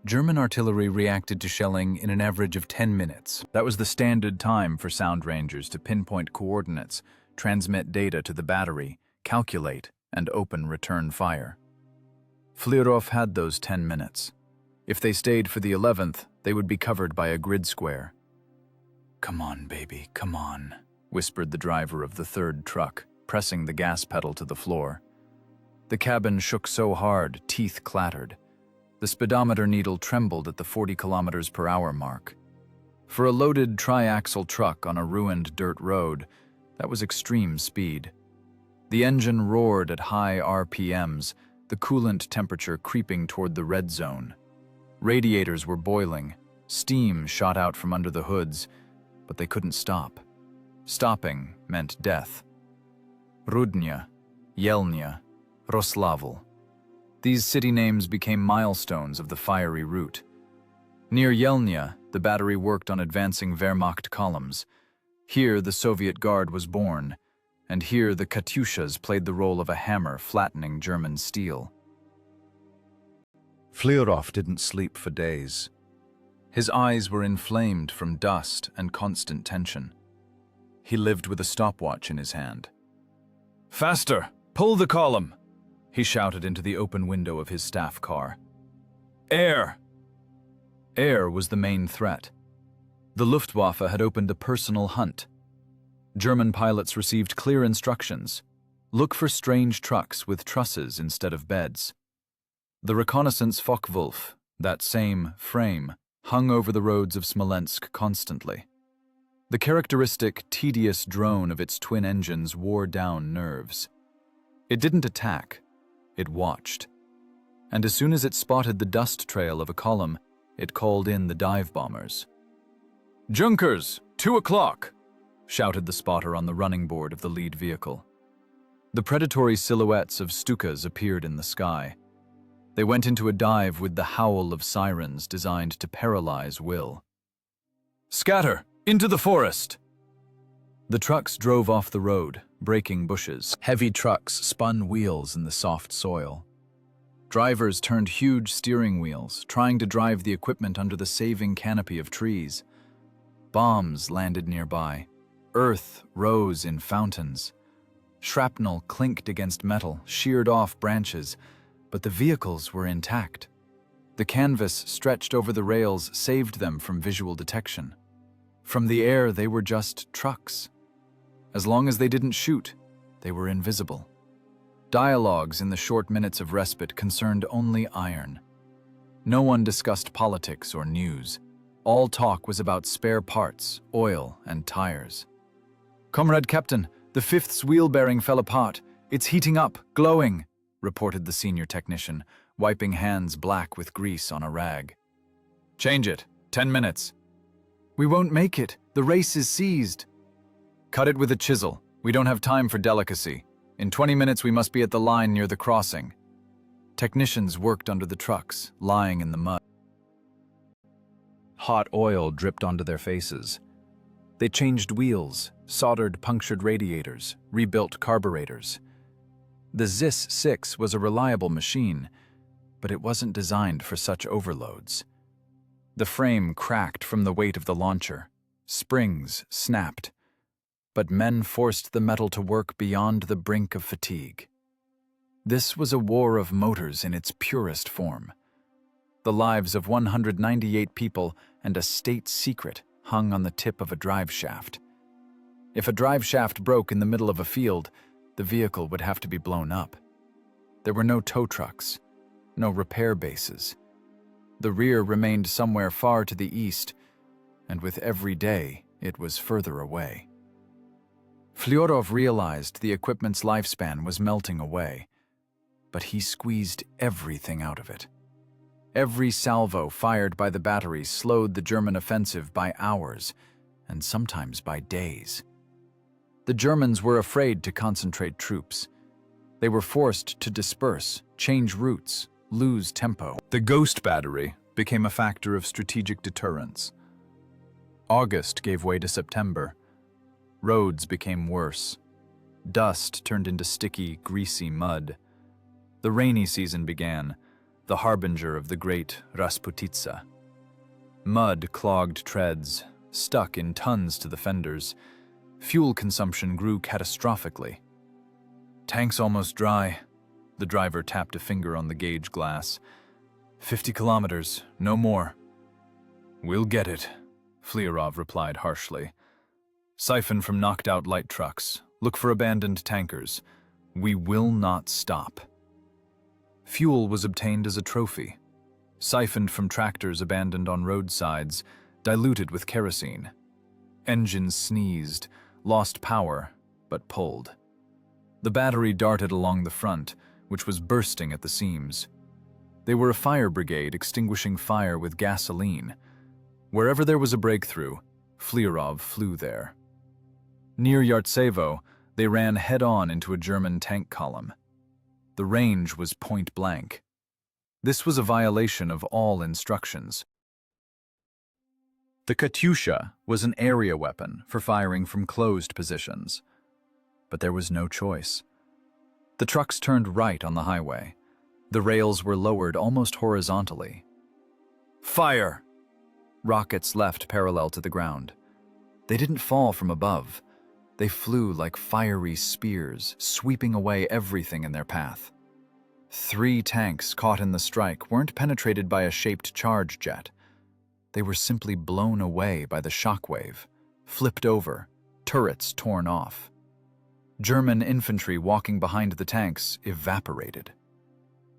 Speaker 3: German artillery reacted to shelling in an average of 10 minutes. That was the standard time for sound rangers to pinpoint coordinates, transmit data to the battery, calculate, and open return fire. Flerov had those 10 minutes. If they stayed for the 11th, they would be covered by a grid square. "Come on, baby, come on," whispered the driver of the 3rd truck, pressing the gas pedal to the floor. The cabin shook so hard, teeth clattered. The speedometer needle trembled at the 40 kilometers per hour mark. For a loaded triaxle truck on a ruined dirt road, that was extreme speed. The engine roared at high RPMs, the coolant temperature creeping toward the red zone. Radiators were boiling, steam shot out from under the hoods, but they couldn't stop. Stopping meant death. Rudnya, Yelnya, Roslavl. These city names became milestones of the fiery route. Near Yelnya, the battery worked on advancing Wehrmacht columns. Here, the Soviet Guard was born, and here the Katyushas played the role of a hammer flattening German steel. Flerov didn't sleep for days. His eyes were inflamed from dust and constant tension. He lived with a stopwatch in his hand. "Faster! Pull the column!" he shouted into the open window of his staff car. "Air!" Air was the main threat. The Luftwaffe had opened a personal hunt. German pilots received clear instructions: look for strange trucks with trusses instead of beds. The reconnaissance Focke-Wulf, that same frame, hung over the roads of Smolensk constantly. The characteristic, tedious drone of its twin engines wore down nerves. It didn't attack, it watched. And as soon as it spotted the dust trail of a column, it called in the dive bombers. "Junkers, 2 o'clock!" shouted the spotter on the running board of the lead vehicle. The predatory silhouettes of Stukas appeared in the sky. They went into a dive with the howl of sirens designed to paralyze will. "Scatter! Into the forest!" The trucks drove off the road, breaking bushes. Heavy trucks spun wheels in the soft soil. Drivers turned huge steering wheels, trying to drive the equipment under the saving canopy of trees. Bombs landed nearby. Earth rose in fountains. Shrapnel clinked against metal, sheared off branches, but the vehicles were intact. The canvas stretched over the rails saved them from visual detection. From the air, they were just trucks. As long as they didn't shoot, they were invisible. Dialogues in the short minutes of respite concerned only iron. No one discussed politics or news. All talk was about spare parts, oil, and tires. "Comrade Captain, the fifth's wheel bearing fell apart. It's heating up, glowing," reported the senior technician, wiping hands black with grease on a rag. "Change it. 10 minutes. "We won't make it. The race is seized." "Cut it with a chisel. We don't have time for delicacy. In 20 minutes we must be at the line near the crossing." Technicians worked under the trucks, lying in the mud. Hot oil dripped onto their faces. They changed wheels, soldered punctured radiators, rebuilt carburetors. The ZIS-6 was a reliable machine, but it wasn't designed for such overloads. The frame cracked from the weight of the launcher. Springs snapped. But men forced the metal to work beyond the brink of fatigue. This was a war of motors in its purest form. The lives of 198 people and a state secret hung on the tip of a drive shaft. If a drive shaft broke in the middle of a field, the vehicle would have to be blown up. There were no tow trucks, no repair bases. The rear remained somewhere far to the east, and with every day, it was further away. Flerov realized the equipment's lifespan was melting away, but he squeezed everything out of it. Every salvo fired by the batteries slowed the German offensive by hours, and sometimes by days. The Germans were afraid to concentrate troops. They were forced to disperse, change routes, lose tempo. The Ghost Battery became a factor of strategic deterrence. August gave way to September. Roads became worse. Dust turned into sticky, greasy mud. The rainy season began, the harbinger of the great Rasputitsa. Mud clogged treads, stuck in tons to the fenders. Fuel consumption grew catastrophically. "Tank's almost dry." The driver tapped a finger on the gauge glass. 50 kilometers, no more." "We'll get it," Flerov replied harshly. "Siphon from knocked-out light trucks. Look for abandoned tankers. We will not stop." Fuel was obtained as a trophy. Siphoned from tractors abandoned on roadsides, diluted with kerosene. Engines sneezed, lost power, but pulled. The battery darted along the front, which was bursting at the seams. They were a fire brigade extinguishing fire with gasoline. Wherever there was a breakthrough, Flerov flew there. Near Yartsevo, they ran head-on into a German tank column. The range was point-blank. This was a violation of all instructions. The Katyusha was an area weapon for firing from closed positions. But there was no choice. The trucks turned right on the highway. The rails were lowered almost horizontally. Fire! Rockets leapt parallel to the ground. They didn't fall from above. They flew like fiery spears, sweeping away everything in their path. 3 tanks caught in the strike weren't penetrated by a shaped charge jet. They were simply blown away by the shockwave, flipped over, turrets torn off. German infantry walking behind the tanks evaporated.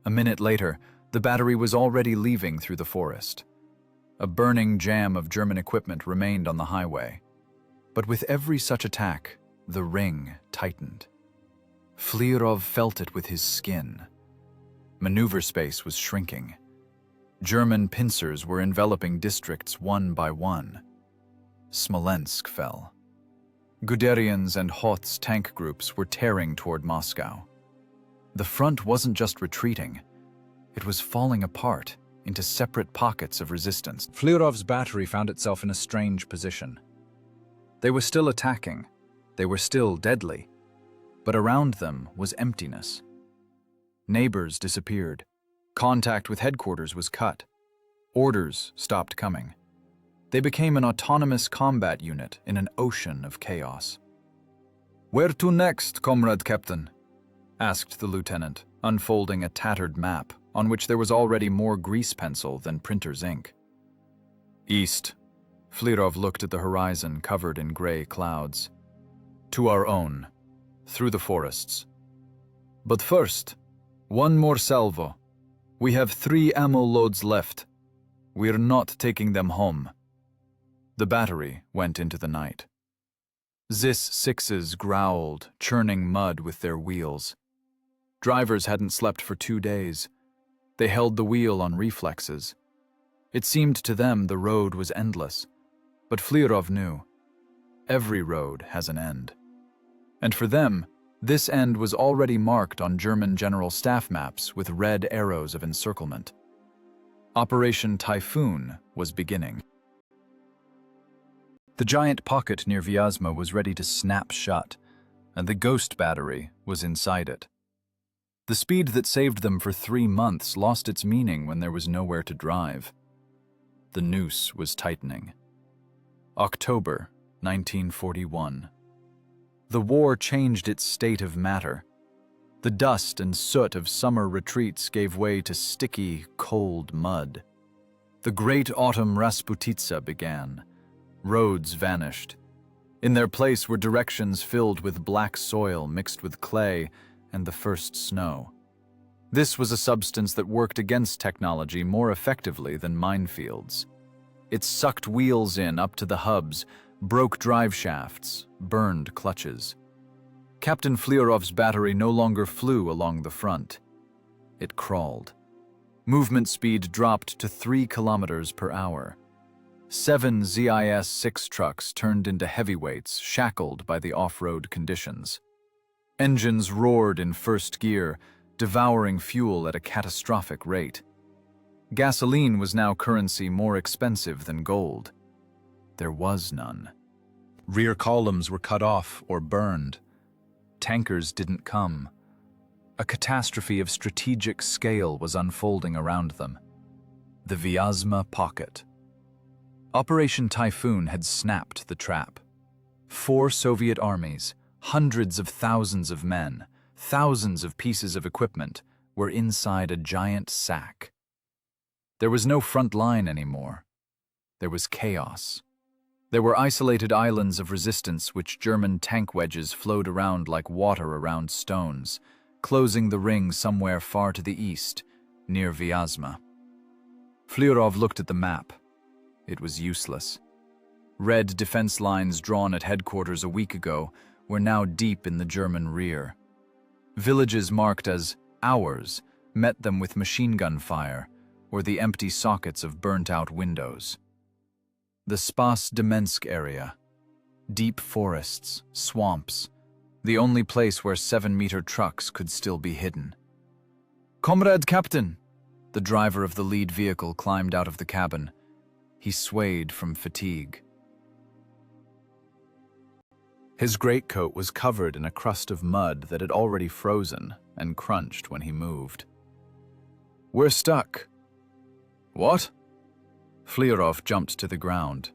Speaker 3: A minute later, the battery was already leaving through the forest. A burning jam of German equipment remained on the highway. But with every such attack, the ring tightened. Flerov felt it with his skin. Maneuver space was shrinking. German pincers were enveloping districts one by one. Smolensk fell. Guderian's and Hoth's tank groups were tearing toward Moscow. The front wasn't just retreating, it was falling apart into separate pockets of resistance. Flerov's battery found itself in a strange position. They were still attacking, they were still deadly, but around them was emptiness. Neighbors disappeared. Contact with headquarters was cut. Orders stopped coming. They became an autonomous combat unit in an ocean of chaos. "Where to next, Comrade Captain?" asked the lieutenant, unfolding a tattered map on which there was already more grease pencil than printer's ink. "East." Flerov looked at the horizon covered in gray clouds. "To our own, through the forests. But first, one more salvo. We have 3 ammo loads left. We're not taking them home." The battery went into the night. Zis-6s growled, churning mud with their wheels. Drivers hadn't slept for 2 days. They held the wheel on reflexes. It seemed to them the road was endless, but Flerov knew. Every road has an end. And for them, this end was already marked on German general staff maps with red arrows of encirclement. Operation Typhoon was beginning. The giant pocket near Vyazma was ready to snap shut, and the ghost battery was inside it. The speed that saved them for 3 months lost its meaning when there was nowhere to drive. The noose was tightening. October 1941. The war changed its state of matter. The dust and soot of summer retreats gave way to sticky, cold mud. The great autumn Rasputitsa began. Roads vanished. In their place were directions filled with black soil mixed with clay and the first snow. This was a substance that worked against technology more effectively than minefields. It sucked wheels in up to the hubs, broke drive shafts, burned clutches. Captain Flerov's battery no longer flew along the front. It crawled. Movement speed dropped to 3 kilometers per hour. 7 ZIS-6 trucks turned into heavyweights shackled by the off-road conditions. Engines roared in first gear, devouring fuel at a catastrophic rate. Gasoline was now currency more expensive than gold. There was none. Rear columns were cut off or burned. Tankers didn't come. A catastrophe of strategic scale was unfolding around them. The Vyazma pocket. Operation Typhoon had snapped the trap. 4 Soviet armies, hundreds of thousands of men, thousands of pieces of equipment were inside a giant sack. There was no front line anymore. There was chaos. There were isolated islands of resistance which German tank wedges flowed around like water around stones, closing the ring somewhere far to the east, near Vyazma. Flerov looked at the map. It was useless. Red defense lines drawn at headquarters a week ago were now deep in the German rear. Villages marked as ours met them with machine gun fire or the empty sockets of burnt-out windows. The Spas de Minsk area. Deep forests, swamps, the only place where 7-meter trucks could still be hidden. "Comrade Captain!" The driver of the lead vehicle climbed out of the cabin. He swayed from fatigue. His greatcoat was covered in a crust of mud that had already frozen and crunched when he moved. "We're stuck." "What?" Flerov jumped to the ground.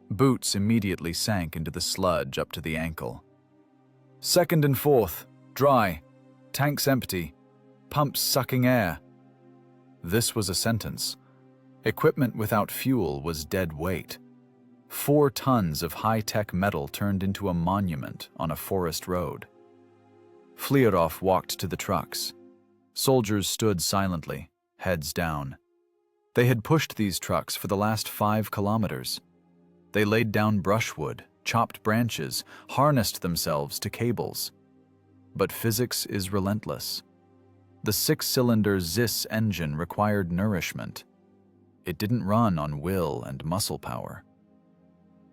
Speaker 3: Boots immediately sank into the sludge up to the ankle. "Second and fourth, dry. Tanks empty. Pumps sucking air." This was a sentence. Equipment without fuel was dead weight. 4 tons of high-tech metal turned into a monument on a forest road. Flerov walked to the trucks. Soldiers stood silently, heads down. They had pushed these trucks for the last 5 kilometers. They laid down brushwood, chopped branches, harnessed themselves to cables. But physics is relentless. The 6-cylinder ZIS engine required nourishment. It didn't run on will and muscle power.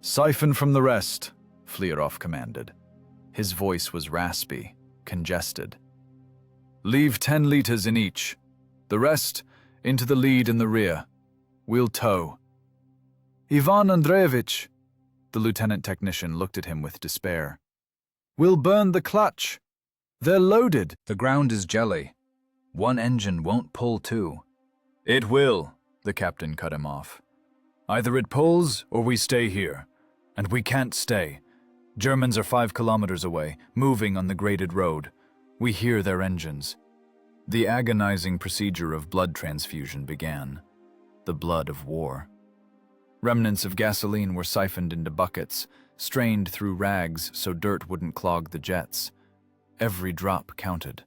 Speaker 3: "Siphon from the rest," Flerov commanded. His voice was raspy, congested. "Leave 10 liters in each. The rest, into the lead and the rear. We'll tow." "Ivan Andreevich," the lieutenant technician looked at him with despair. "We'll burn the clutch. They're loaded."
Speaker 1: "The ground is jelly. One engine won't pull 2. "It will," the captain cut him off. "Either it pulls or we stay here. And we can't stay. Germans are 5 kilometers away, moving on the graded road. We hear their engines." The agonizing procedure of blood transfusion began. The blood of war. Remnants of gasoline were siphoned into buckets, strained through rags so dirt wouldn't clog the jets. Every drop counted.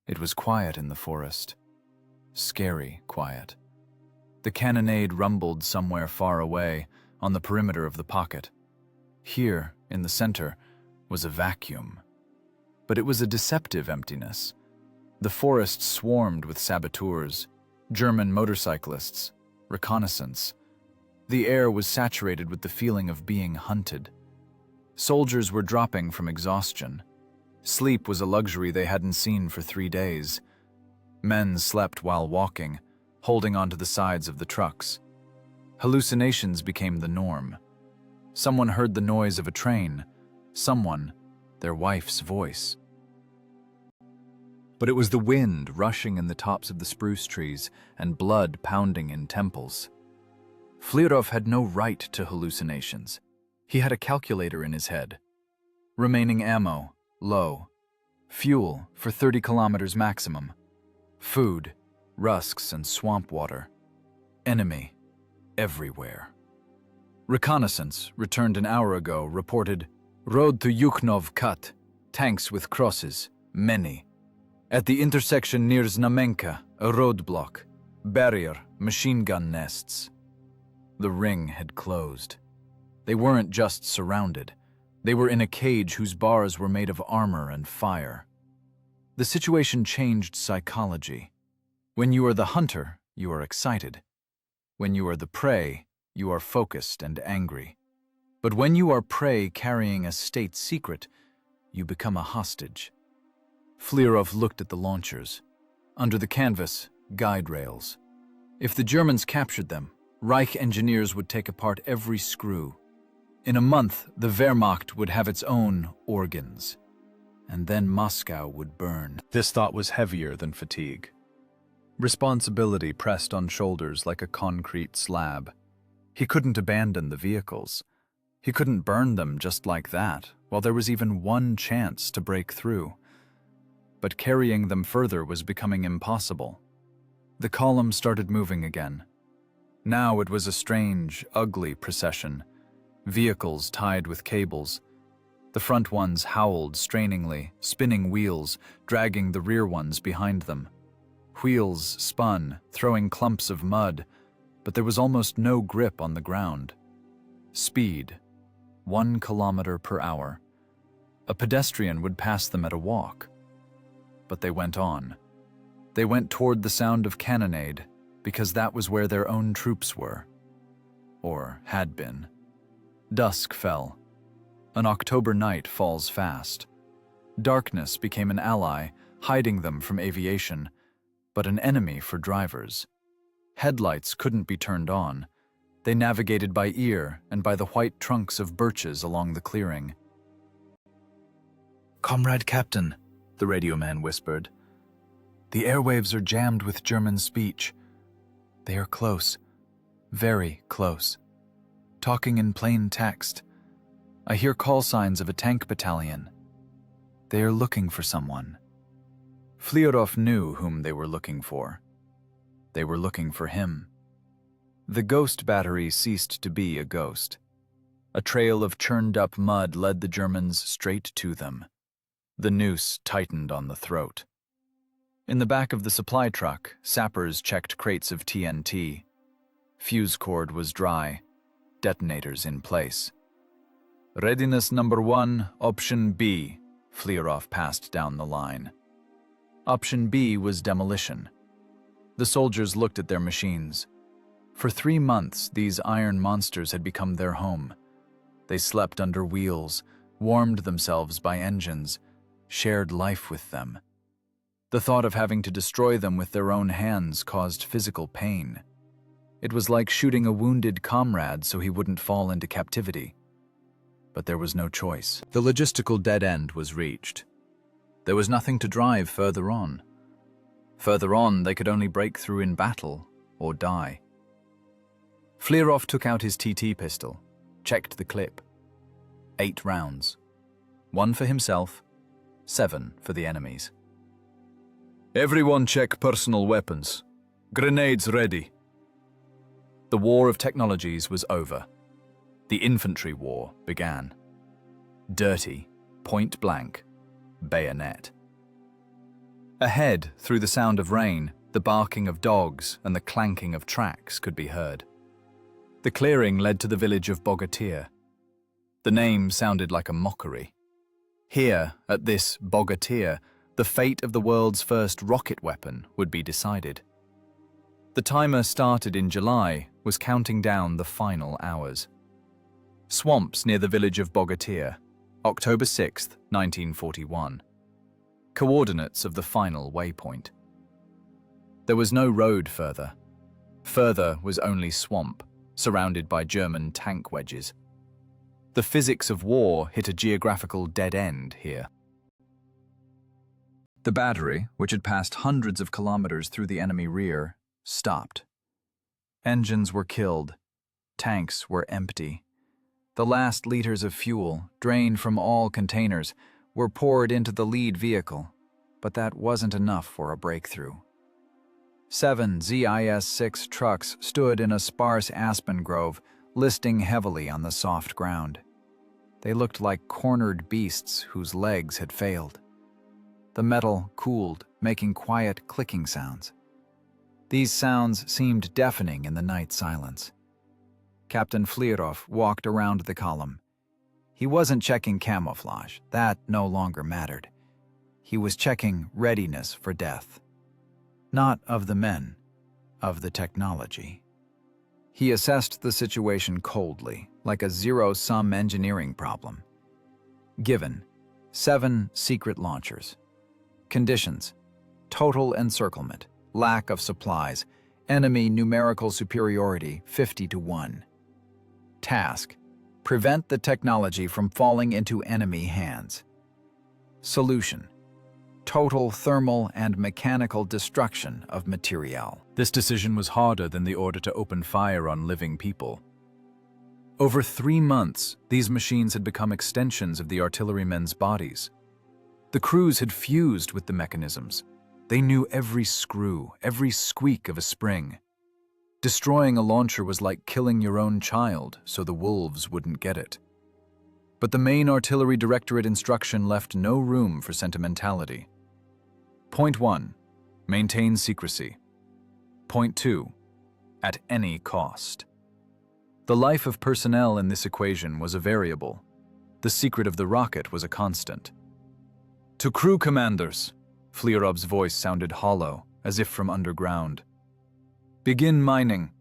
Speaker 1: It was quiet in the forest. Scary quiet. The cannonade rumbled somewhere far away, on the perimeter of the pocket. Here, in the center, was a vacuum. But it was a deceptive emptiness. The forest swarmed with saboteurs, German motorcyclists, reconnaissance. The air was saturated with the feeling of being hunted. Soldiers were dropping from exhaustion. Sleep was a luxury they hadn't seen for 3 days. Men slept while walking, holding onto the sides of the trucks. Hallucinations became the norm. Someone heard the noise of a train. Someone, their wife's voice. But it was the wind rushing in the tops of the spruce trees and blood pounding in temples. Flerov had no right to hallucinations. He had a calculator in his head. Remaining ammo, low. Fuel for 30 kilometers maximum. Food, rusks and swamp water. Enemy, everywhere. Reconnaissance, returned an hour ago, reported, "Road to Yukhnov cut. Tanks with crosses, many. At the intersection near Znamenka, a roadblock. Barrier, machine gun nests." The ring had closed. They weren't just surrounded. They were in a cage whose bars were made of armor and fire. The situation changed psychology. When you are the hunter, you are excited. When you are the prey, you are focused and angry. But when you are prey carrying a state secret, you become a hostage. Flerov looked at the launchers. Under the canvas, guide rails. If the Germans captured them, Reich engineers would take apart every screw. In a month, the Wehrmacht would have its own organs. And then Moscow would burn.
Speaker 3: This thought was heavier than fatigue. Responsibility pressed on shoulders like a concrete slab. He couldn't abandon the vehicles. He couldn't burn them just like that, while there was even one chance to break through. But carrying them further was becoming impossible. The column started moving again. Now it was a strange, ugly procession. Vehicles tied with cables. The front ones howled strainingly, spinning wheels, dragging the rear ones behind them. Wheels spun, throwing clumps of mud. but there was almost no grip on the ground. Speed, 1 kilometer per hour. A pedestrian would pass them at a walk. But they went on. They went toward the sound of cannonade, because that was where their own troops were. Or had been. Dusk fell. An October night falls fast. Darkness became an ally, hiding them from aviation, but an enemy for drivers. Headlights couldn't be turned on. They navigated by ear and by the white trunks of birches along the clearing.
Speaker 1: "Comrade Captain," the radio man whispered. "The airwaves are jammed with German speech. They are close, very close. Talking in plain text. I hear call signs of a tank battalion. They are looking for someone." Flerov knew whom they were looking for. They were looking for him. The ghost battery ceased to be a ghost. A trail of churned-up mud led the Germans straight to them. The noose tightened on the throat. In the back of the supply truck, sappers checked crates of TNT. Fuse cord was dry, detonators in place. "Readiness number 1, option B," Flerov passed down the line. Option B was demolition. The soldiers looked at their machines. For 3 months, these iron monsters had become their home. They slept under wheels, warmed themselves by engines, shared life with them. The thought of having to destroy them with their own hands caused physical pain. It was like shooting a wounded comrade so he wouldn't fall into captivity. But there was no choice. The logistical dead end was reached. There was nothing to drive further on. Further on, they could only break through in battle or die. Flerov took out his TT pistol, checked the clip. 8 rounds. 1 for himself, 7 for the enemies. "Everyone check personal weapons. Grenades ready." The war of technologies was over. The infantry war began. Dirty, point blank, bayonet. Ahead, through the sound of rain, the barking of dogs and the clanking of tracks could be heard. The clearing led to the village of Bogatyr. The name sounded like a mockery. Here, at this Bogatyr, the fate of the world's first rocket weapon would be decided. The timer started in July, was counting down the final hours. Swamps near the village of Bogatyr, October 6th, 1941. Coordinates of the final waypoint. There was no road further. Further was only swamp, surrounded by German tank wedges. The physics of war hit a geographical dead end here. The battery, which had passed hundreds of kilometers through the enemy rear, stopped. Engines were killed. Tanks were empty. The last liters of fuel, drained from all containers, were poured into the lead vehicle, but that wasn't enough for a breakthrough. 7 ZIS-6 trucks stood in a sparse aspen grove, listing heavily on the soft ground. They looked like cornered beasts whose legs had failed. The metal cooled, making quiet clicking sounds. These sounds seemed deafening in the night silence. Captain Flerov walked around the column. He wasn't checking camouflage, that no longer mattered. He was checking readiness for death. Not of the men, of the technology. He assessed the situation coldly, like a zero-sum engineering problem. Given, 7 secret launchers. Conditions: total encirclement, lack of supplies, enemy numerical superiority 50-1. Task: prevent the technology from falling into enemy hands. Solution: total thermal and mechanical destruction of materiel. This decision was harder than the order to open fire on living people. Over 3 months, these machines had become extensions of the artillerymen's bodies. The crews had fused with the mechanisms. They knew every screw, every squeak of a spring. Destroying a launcher was like killing your own child, so the wolves wouldn't get it. But the main artillery directorate instruction left no room for sentimentality. Point 1. Maintain secrecy. Point 2. at any cost. The life of personnel in this equation was a variable. The secret of the rocket was a constant. "To crew commanders," Flerov's voice sounded hollow, as if from underground. "Begin mining.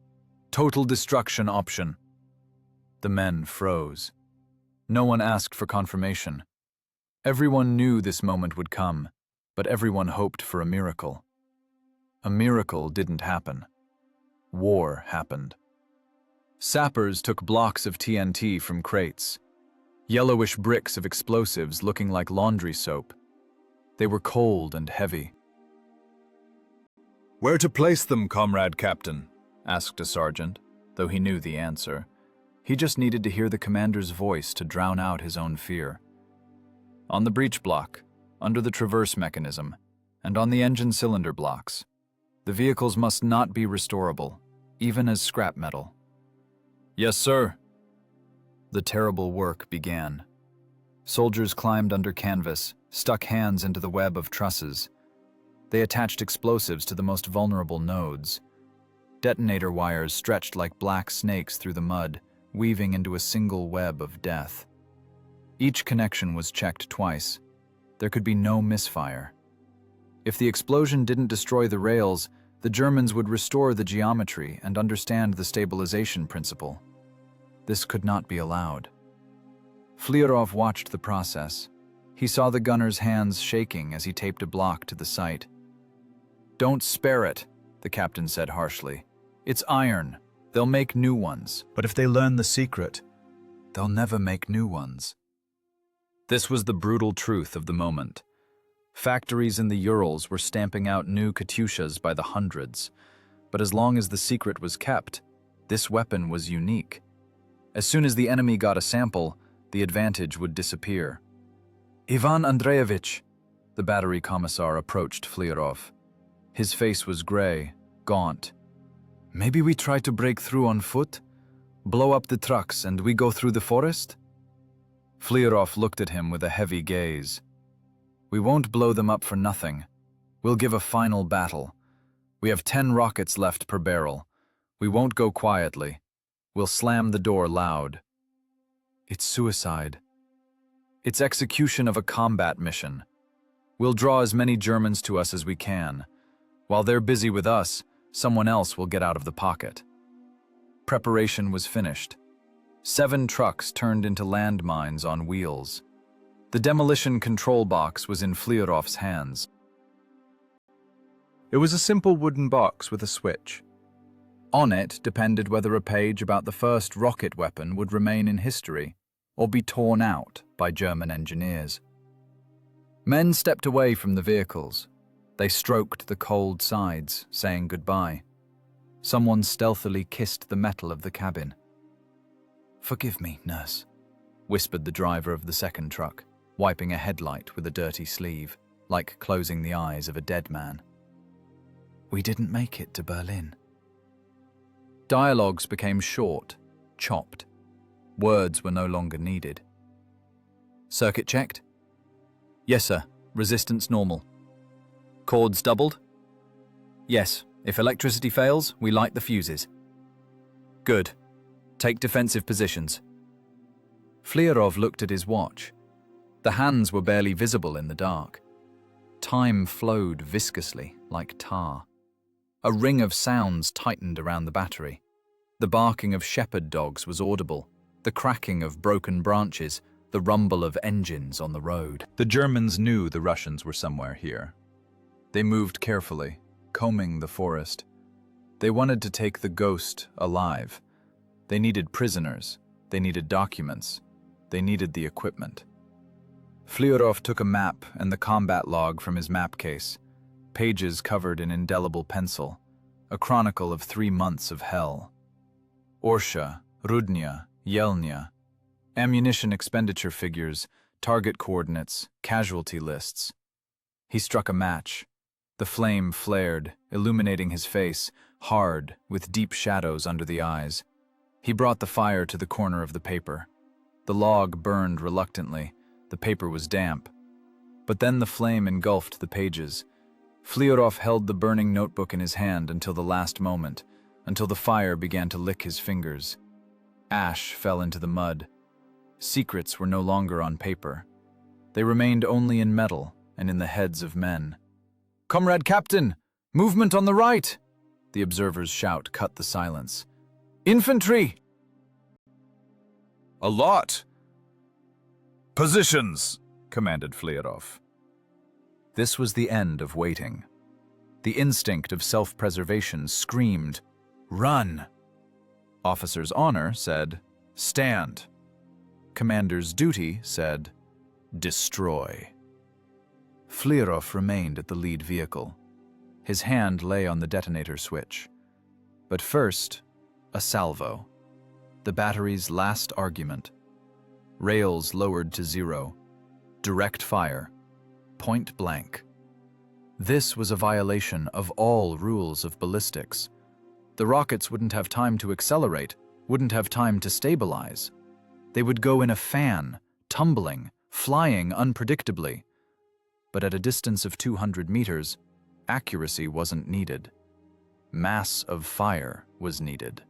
Speaker 1: Total destruction option." The men froze. No one asked for confirmation. Everyone knew this moment would come, but everyone hoped for a miracle. A miracle didn't happen. War happened. Sappers took blocks of TNT from crates, yellowish bricks of explosives looking like laundry soap. They were cold and heavy. "Where to place them, Comrade Captain?" asked a sergeant, though he knew the answer. He just needed to hear the commander's voice to drown out his own fear. "On the breech block, under the traverse mechanism, and on the engine cylinder blocks. The vehicles must not be restorable, even as scrap metal." "Yes, sir." The terrible work began. Soldiers climbed under canvas, stuck hands into the web of trusses. They attached explosives to the most vulnerable nodes. Detonator wires stretched like black snakes through the mud, weaving into a single web of death. Each connection was checked twice. There could be no misfire. If the explosion didn't destroy the rails, the Germans would restore the geometry and understand the stabilization principle. This could not be allowed. Flerov watched the process. He saw the gunner's hands shaking as he taped a block to the site. "Don't spare it," the captain said harshly. "It's iron. They'll make new ones. But if they learn the secret, they'll never make new ones." This was the brutal truth of the moment. Factories in the Urals were stamping out new Katyushas by the hundreds. But as long as the secret was kept, this weapon was unique. As soon as the enemy got a sample, the advantage would disappear. "Ivan Andreevich," the battery commissar approached Flerov. His face was gray, gaunt. "Maybe we try to break through on foot? Blow up the trucks and we go through the forest?" Flerov looked at him with a heavy gaze. "We won't blow them up for nothing. We'll give a final battle. We have 10 rockets left per barrel. We won't go quietly. We'll slam the door loud. It's suicide. It's execution of a combat mission. We'll draw as many Germans to us as we can. While they're busy with us, someone else will get out of the pocket." Preparation was finished. 7 trucks turned into landmines on wheels. The demolition control box was in Flerov's hands. It was a simple wooden box with a switch. On it depended whether a page about the first rocket weapon would remain in history or be torn out by German engineers. Men stepped away from the vehicles. They stroked the cold sides, saying goodbye. Someone stealthily kissed the metal of the cabin. "Forgive me, nurse," whispered the driver of the second truck, wiping a headlight with a dirty sleeve, like closing the eyes of a dead man. "We didn't make it to Berlin." Dialogues became short, chopped. Words were no longer needed. "Circuit checked?" "Yes, sir. Resistance normal." "Cords doubled?" "Yes. If electricity fails, we light the fuses." "Good. Take defensive positions." Flerov looked at his watch. The hands were barely visible in the dark. Time flowed viscously, like tar. A ring of sounds tightened around the battery. The barking of shepherd dogs was audible, the cracking of broken branches, the rumble of engines on the road. The Germans knew the Russians were somewhere here. They moved carefully, combing the forest. They wanted to take the ghost alive. They needed prisoners. They needed documents. They needed the equipment. Flerov took a map and the combat log from his map case, pages covered in indelible pencil, a chronicle of 3 months of hell. Orsha, Rudnya, Yelnya, ammunition expenditure figures, target coordinates, casualty lists. He struck a match. The flame flared, illuminating his face, hard, with deep shadows under the eyes. He brought the fire to the corner of the paper. The log burned reluctantly. The paper was damp. But then the flame engulfed the pages. Flerov held the burning notebook in his hand until the last moment,
Speaker 3: until the fire began to lick his fingers. Ash fell into the mud. Secrets were no longer on paper. They remained only in metal and in the heads of men. "Comrade Captain! Movement on the right!" The observer's shout cut the silence. "Infantry!"
Speaker 1: "A lot!" "Positions!" commanded Flerov.
Speaker 3: This was the end of waiting. The instinct of self-preservation screamed, "Run!" Officer's honor said, "Stand." Commander's duty said, "Destroy." Flerov remained at the lead vehicle. His hand lay on the detonator switch. But first, a salvo. The battery's last argument. Rails lowered to 0. Direct fire. Point blank. This was a violation of all rules of ballistics. The rockets wouldn't have time to accelerate, wouldn't have time to stabilize. They would go in a fan, tumbling, flying unpredictably. But at a distance of 200 meters, accuracy wasn't needed. Mass of fire was needed.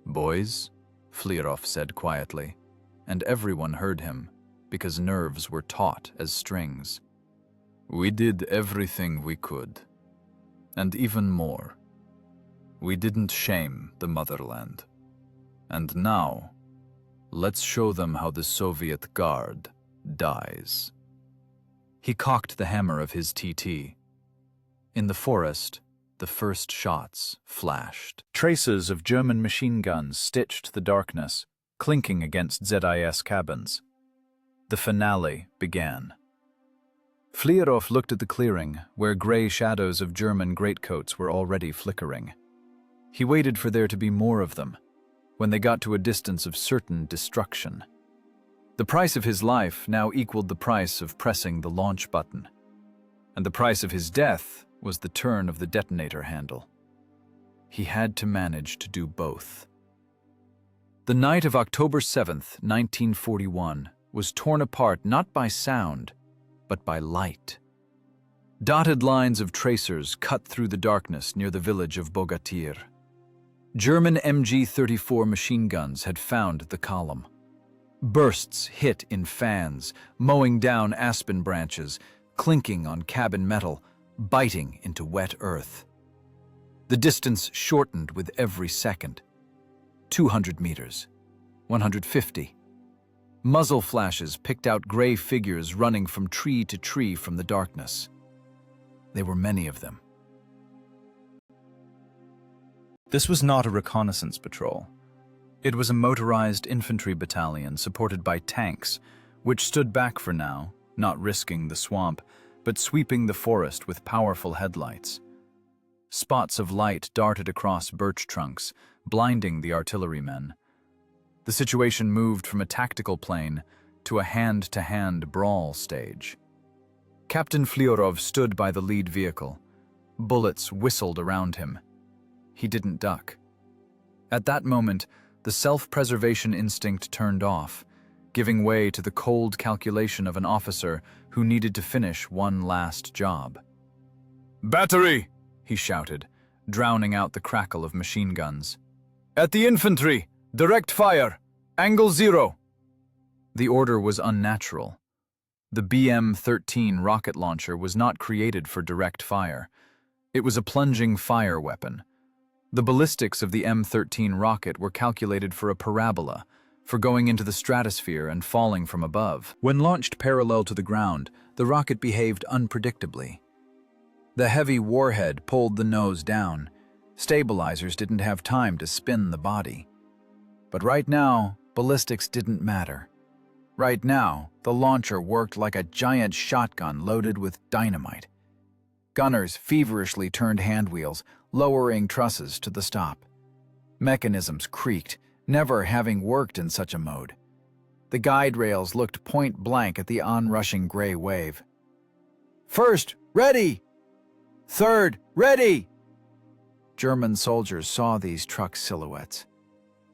Speaker 3: "Boys," Flerov said quietly, and everyone heard him, because nerves were taut as strings. "We did everything we could, and even more. We didn't shame the motherland. And now, let's show them how the Soviet Guard dies." He cocked the hammer of his TT. In the forest, the first shots flashed. Traces of German machine guns stitched the darkness, clinking against ZIS cabins. The finale began. Flerov looked at the clearing, where gray shadows of German greatcoats were already flickering. He waited for there to be more of them, when they got to a distance of certain destruction. The price of his life now equaled the price of pressing the launch button. And the price of his death was the turn of the detonator handle. He had to manage to do both. The night of October 7th, 1941, was torn apart not by sound, but by light. Dotted lines of tracers cut through the darkness near the village of Bogatyr. German MG-34 machine guns had found the column. Bursts hit in fans, mowing down aspen branches, clinking on cabin metal, biting into wet earth. The distance shortened with every second. 200 meters, 150. Muzzle flashes picked out gray figures running from tree to tree from the darkness. There were many of them. This was not a reconnaissance patrol. It was a motorized infantry battalion supported by tanks, which stood back for now, not risking the swamp, but sweeping the forest with powerful headlights. Spots of light darted across birch trunks, blinding the artillerymen. The situation moved from a tactical plane to a hand-to-hand brawl stage. Captain Flerov stood by the lead vehicle. Bullets whistled around him. He didn't duck. At that moment, the self-preservation instinct turned off, giving way to the cold calculation of an officer who needed to finish one last job. "Battery!" he shouted, drowning out the crackle of machine guns. "At the infantry! Direct fire! Angle 0!" The order was unnatural. The BM-13 rocket launcher was not created for direct fire. It was a plunging fire weapon. The ballistics of the M13 rocket were calculated for a parabola, for going into the stratosphere and falling from above. When launched parallel to the ground, the rocket behaved unpredictably. The heavy warhead pulled the nose down. Stabilizers didn't have time to spin the body. But right now, ballistics didn't matter. Right now, the launcher worked like a giant shotgun loaded with dynamite. Gunners feverishly turned handwheels, lowering trusses to the stop. Mechanisms creaked, never having worked in such a mode. The guide rails looked point blank at the onrushing gray wave. "First, ready! Third, ready!" German soldiers saw these truck silhouettes.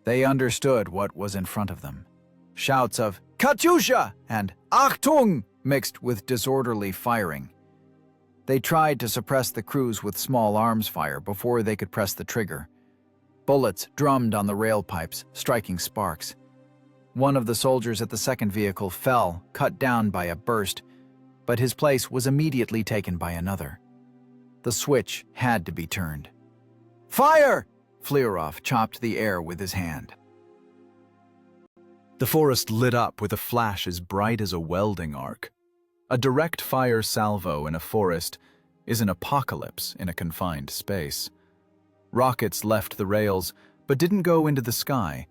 Speaker 3: They understood what was in front of them. Shouts of "Katyusha!" and "Achtung!" mixed with disorderly firing. They tried to suppress the crews with small arms fire before they could press the trigger.
Speaker 2: Bullets drummed on the rail pipes, striking sparks. One of the soldiers at the second vehicle fell, cut down by a burst, but his place was immediately taken by another. The switch had to be turned. "Fire!" Flerov chopped the air with his hand.
Speaker 1: The forest lit up with a flash as bright as a welding arc. A direct fire salvo in a forest is an apocalypse in a confined space. Rockets left the rails, but didn't go into the sky.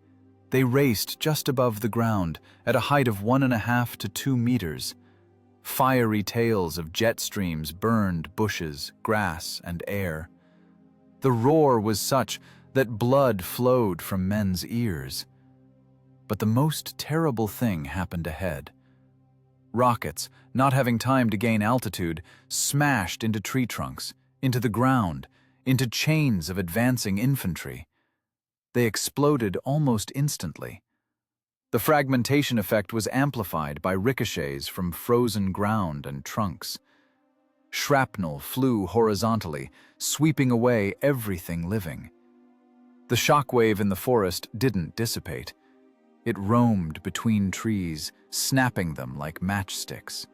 Speaker 1: They raced just above the ground at a height of 1.5 to 2 meters. Fiery tails of jet streams burned bushes, grass, and air. The roar was such that blood flowed from men's ears. But the most terrible thing happened ahead. Rockets, not having time to gain altitude, smashed into tree trunks, into the ground, into chains of advancing infantry. They exploded almost instantly. The fragmentation effect was amplified by ricochets from frozen ground and trunks. Shrapnel flew horizontally, sweeping away everything living. The shockwave in the forest didn't dissipate. It roamed between trees, snapping them like matchsticks.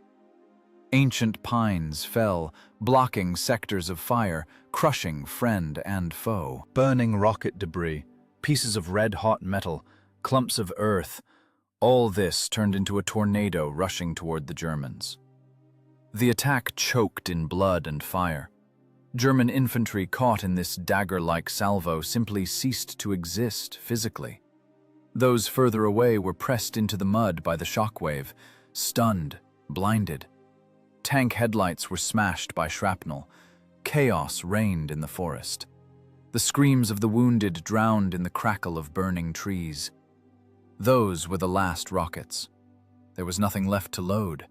Speaker 1: Ancient pines fell, blocking sectors of fire, crushing friend and foe. Burning rocket debris, pieces of red-hot metal, clumps of earth, all this turned into a tornado rushing toward the Germans. The attack choked in blood and fire. German infantry caught in this dagger-like salvo simply ceased to exist physically. Those further away were pressed into the mud by the shockwave, stunned, blinded. Tank headlights were smashed by shrapnel. Chaos reigned in the forest. The screams of the wounded drowned in the crackle of burning trees. Those were the last rockets. There was nothing left to load.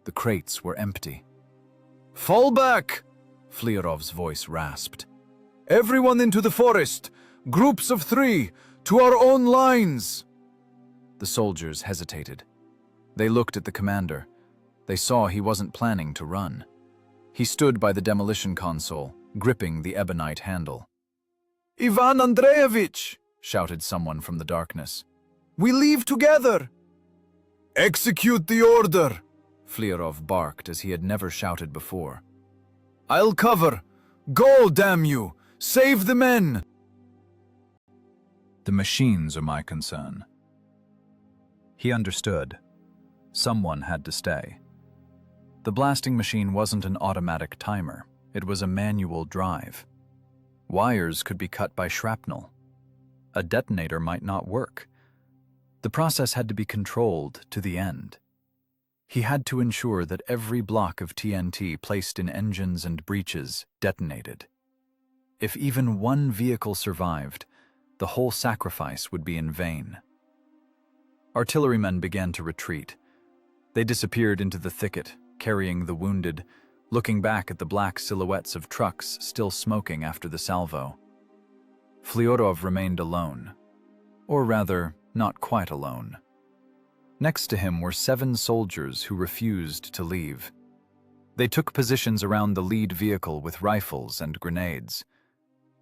Speaker 1: The crates were empty. "Fall back!" Flerov's voice rasped. "Everyone into the forest! Groups of 3! To our own lines!" The soldiers hesitated. They looked at the commander. They saw he wasn't planning to run. He stood by the demolition console, gripping the ebonite handle. "Ivan Andreevich!" shouted someone from the darkness. "We leave together!" "Execute the order!" Flerov barked as he had never shouted before. "I'll cover! Go, damn you! Save the men!" The machines are my concern. He understood. Someone had to stay. The blasting machine wasn't an automatic timer. It was a manual drive. Wires could be cut by shrapnel. A detonator might not work. The process had to be controlled to the end. He had to ensure that every block of TNT placed in engines and breeches detonated. If even one vehicle survived, the whole sacrifice would be in vain. Artillerymen began to retreat. They disappeared into the thicket, carrying the wounded, looking back at the black silhouettes of trucks still smoking after the salvo. Flerov remained alone. Or rather, not quite alone. Next to him were 7 soldiers who refused to leave. They took positions around the lead vehicle with rifles and grenades.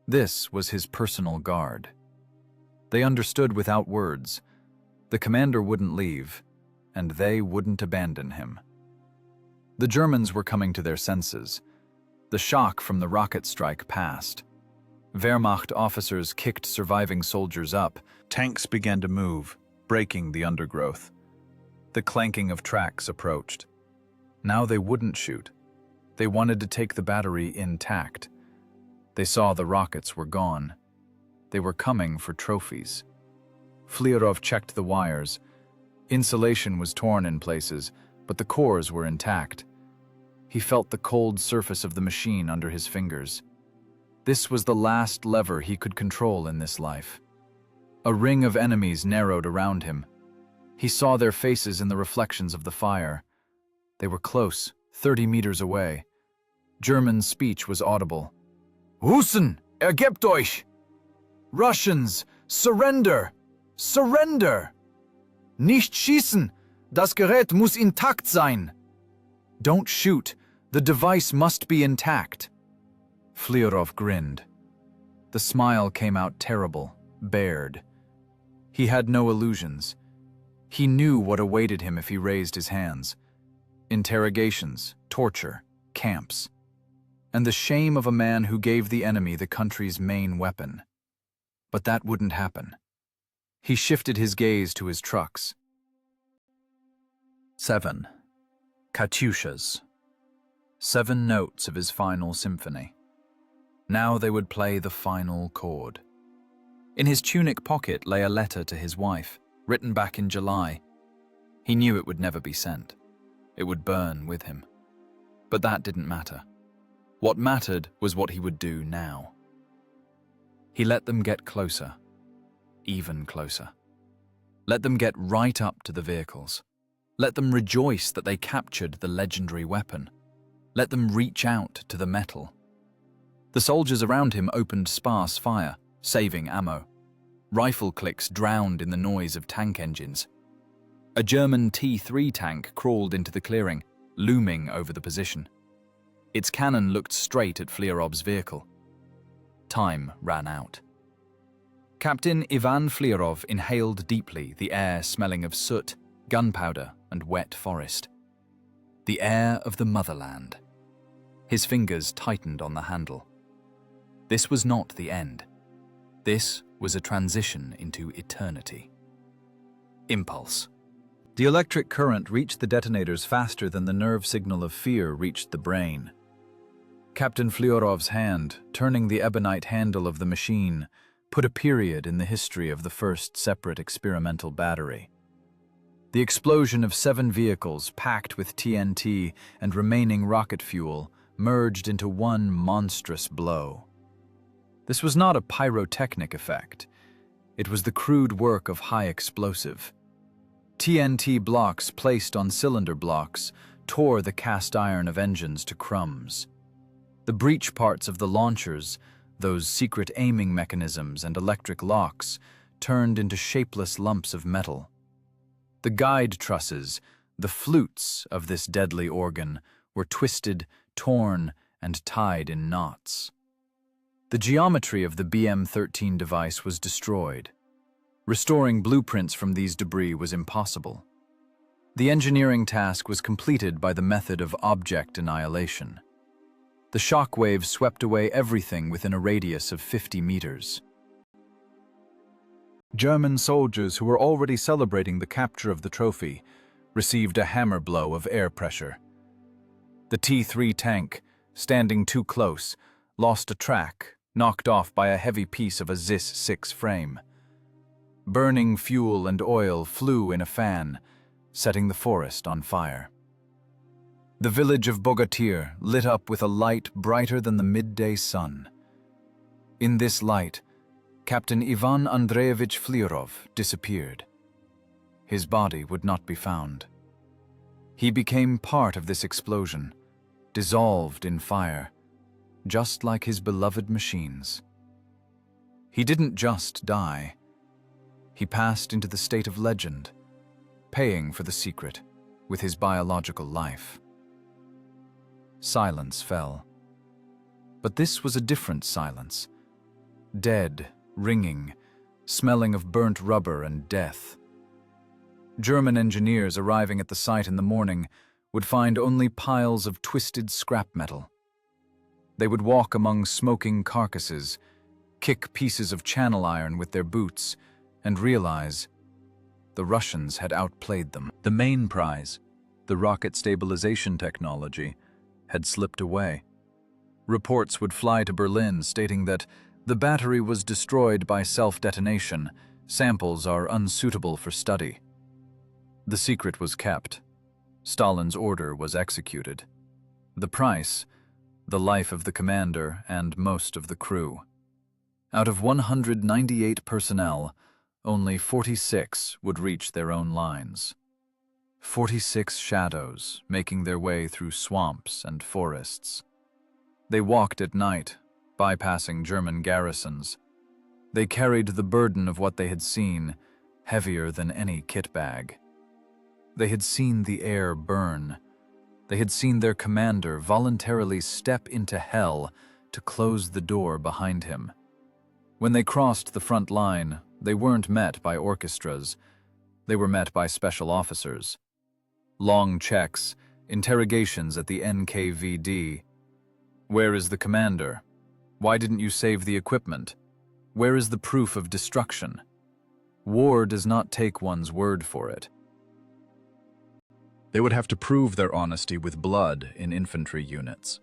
Speaker 1: This was his personal guard. They understood without words. The commander wouldn't leave, and they wouldn't abandon him. The Germans were coming to their senses. The shock from the rocket strike passed. Wehrmacht officers kicked surviving soldiers up. Tanks began to move, breaking the undergrowth. The clanking of tracks approached. Now they wouldn't shoot. They wanted to take the battery intact. They saw the rockets were gone. They were coming for trophies. Flerov checked the wires. Insulation was torn in places, but the cores were intact. He felt the cold surface of the machine under his fingers. This was the last lever he could control in this life. A ring of enemies narrowed around him. He saw their faces in the reflections of the fire. They were close, 30 meters away. German speech was audible. "Russen, ergebt euch! Russians, surrender! Surrender! Nicht schießen! Das Gerät muss intakt sein! Don't shoot! The device must be intact!" Flerov grinned. The
Speaker 3: The smile came out terrible, bared. He had no illusions. He knew what awaited him if he raised his hands. Interrogations, torture, camps, and the shame of a man who gave the enemy the country's main weapon. But that wouldn't happen. He shifted his gaze to his trucks.
Speaker 1: 7. Katyushas. 7 notes of his final symphony. Now they would play the final chord. In his tunic pocket lay a letter to his wife, written back in July. He knew it would never be sent. It would burn with him. But that didn't matter. What mattered was what he would do now. He let them get closer, even closer. Let them get right up to the vehicles. Let them rejoice that they captured the legendary weapon. Let them reach out to the metal. The soldiers around him opened sparse fire, saving ammo. Rifle clicks drowned in the noise of tank engines. A German T-3 tank crawled into the clearing, looming over the position. Its cannon looked straight at Flerov's vehicle. Time ran out. Captain Ivan Flerov inhaled deeply, the air smelling of soot, gunpowder, and wet forest. The air of the motherland. His fingers tightened on the handle. This was not the end. This was a transition into eternity. Impulse. The electric current reached the detonators faster than the nerve signal of fear reached the brain. Captain Flerov's hand, turning the ebonite handle of the machine, put a period in the history of the first separate experimental battery. The explosion of 7 vehicles packed with TNT and remaining rocket fuel merged into one monstrous blow. This was not a pyrotechnic effect. It was the crude work of high explosive. TNT blocks placed on cylinder blocks tore the cast iron of engines to crumbs. The breech parts of the launchers, those secret aiming mechanisms and electric locks, turned into shapeless lumps of metal. The guide trusses, the flutes of this deadly organ, were twisted, torn, and tied in knots. The geometry of the BM-13 device was destroyed. Restoring blueprints from these debris was impossible. The engineering task was completed by the method of object annihilation. The shock waves swept away everything within a radius of 50 meters. German soldiers who were already celebrating the capture of the trophy received a hammer blow of air pressure. The T-3 tank, standing too close, lost a track, knocked off by a heavy piece of a ZIS-6 frame. Burning fuel and oil flew in a fan, setting the forest on fire. The village of Bogatyr lit up with a light brighter than the midday sun. In this light, Captain Ivan Andreevich Flerov disappeared. His body would not be found. He became part of this explosion, dissolved in fire, just like his beloved machines. He didn't just die. He passed into the state of legend, paying for the secret with his biological life. Silence fell. But this was a different silence. Dead, ringing, smelling of burnt rubber and death. German engineers arriving at the site in the morning would find only piles of twisted scrap metal. They would walk among smoking carcasses, kick pieces of channel iron with their boots, and realize the Russians had outplayed them. The main prize, the rocket stabilization technology, had slipped away. Reports would fly to Berlin stating that the battery was destroyed by self-detonation. Samples are unsuitable for study. The secret was kept. Stalin's order was executed. The price, the life of the commander and most of the crew. Out of 198 personnel, only 46 would reach their own lines. 46 shadows making their way through swamps and forests. They walked at night, bypassing German garrisons. They carried the burden of what they had seen, heavier than any kit bag. They had seen the air burn. They had seen their commander voluntarily step into hell to close the door behind him.
Speaker 3: When they crossed the front line, they weren't met by orchestras. They were met by special officers. Long checks, interrogations at the NKVD. Where is the commander? Why didn't you save the equipment? Where is the proof of destruction? War does not take one's word for it. They would have to prove their honesty with blood in infantry units.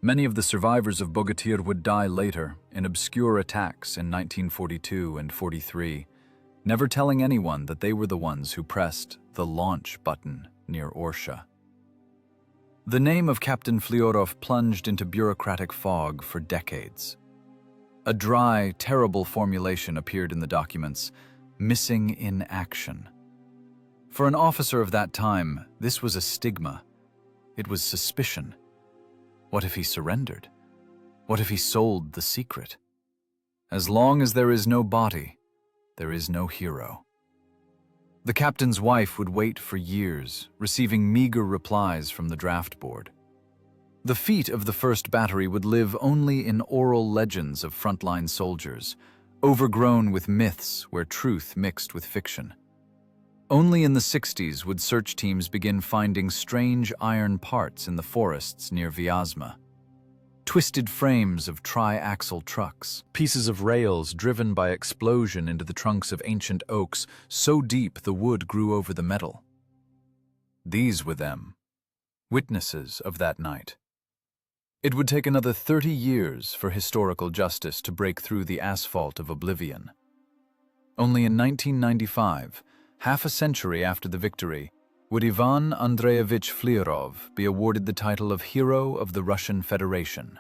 Speaker 3: Many of the survivors of Bogatyr would die later in obscure attacks in 1942 and 43, never telling anyone that they were the ones who pressed the launch button near Orsha. The name of Captain Flerov plunged into bureaucratic fog for decades. A dry, terrible formulation appeared in the documents, missing in action. For an officer of that time, this was a stigma. It was suspicion. What if he surrendered? What if he sold the secret? As long as there is no body, there is no hero. The captain's wife would wait for years, receiving meager replies from the draft board. The feat of the first battery would live only in oral legends of frontline soldiers, overgrown with myths where truth mixed with fiction. Only in the 60s would search teams begin finding strange iron parts in the forests near Vyazma. Twisted frames of tri-axle trucks, pieces of rails driven by explosion into the trunks of ancient oaks so deep the wood grew over the metal. These were them, witnesses of that night. It would take another 30 years for historical justice to break through the asphalt of oblivion. Only in 1995, half a century after the victory, would Ivan Andreevich Flerov be awarded the title of Hero of the Russian Federation.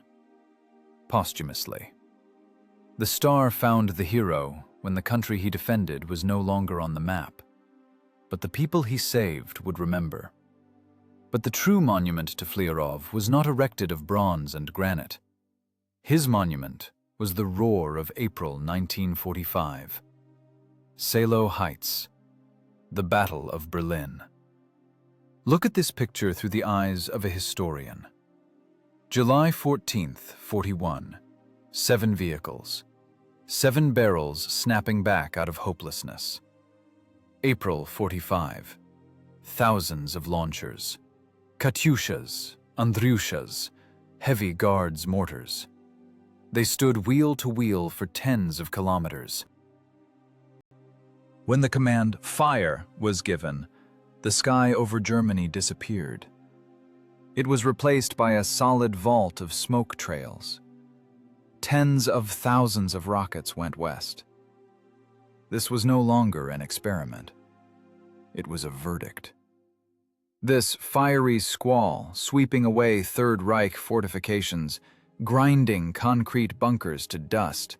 Speaker 3: Posthumously. The star found the hero when the country he defended was no longer on the map. But the people he saved would remember. But the true monument to Flerov was not erected of bronze and granite. His monument was the roar of April 1945. Salo Heights, the Battle of Berlin. Look at this picture through the eyes of a historian. July 14th, 41. 7 vehicles. 7 barrels snapping back out of hopelessness. April 45. Thousands of launchers. Katyushas, Andryushas, heavy guards mortars. They stood wheel to wheel for tens of kilometers. When the command, "Fire," was given, the sky over Germany disappeared. It was replaced by a solid vault of smoke trails. Tens of thousands of rockets went west. This was no longer an experiment. It was a verdict. This fiery squall, sweeping away Third Reich fortifications, grinding concrete bunkers to dust.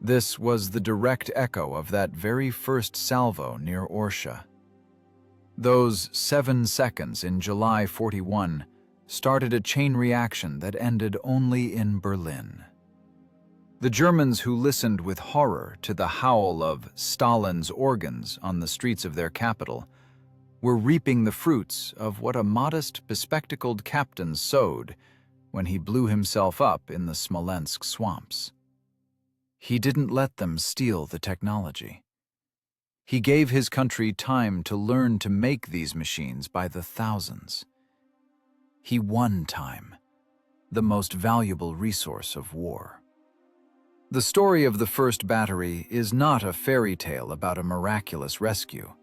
Speaker 3: This was the direct echo of that very first salvo near Orsha. Those 7 seconds in July 41 started a chain reaction that ended only in Berlin. The Germans who listened with horror to the howl of Stalin's organs on the streets of their capital were reaping the fruits of what a modest, bespectacled captain sowed when he blew himself up in the Smolensk swamps. He didn't let them steal the technology. He gave his country time to learn to make these machines by the thousands. He won time, the most valuable resource of war. The story of the first battery is not a fairy tale about a miraculous rescue.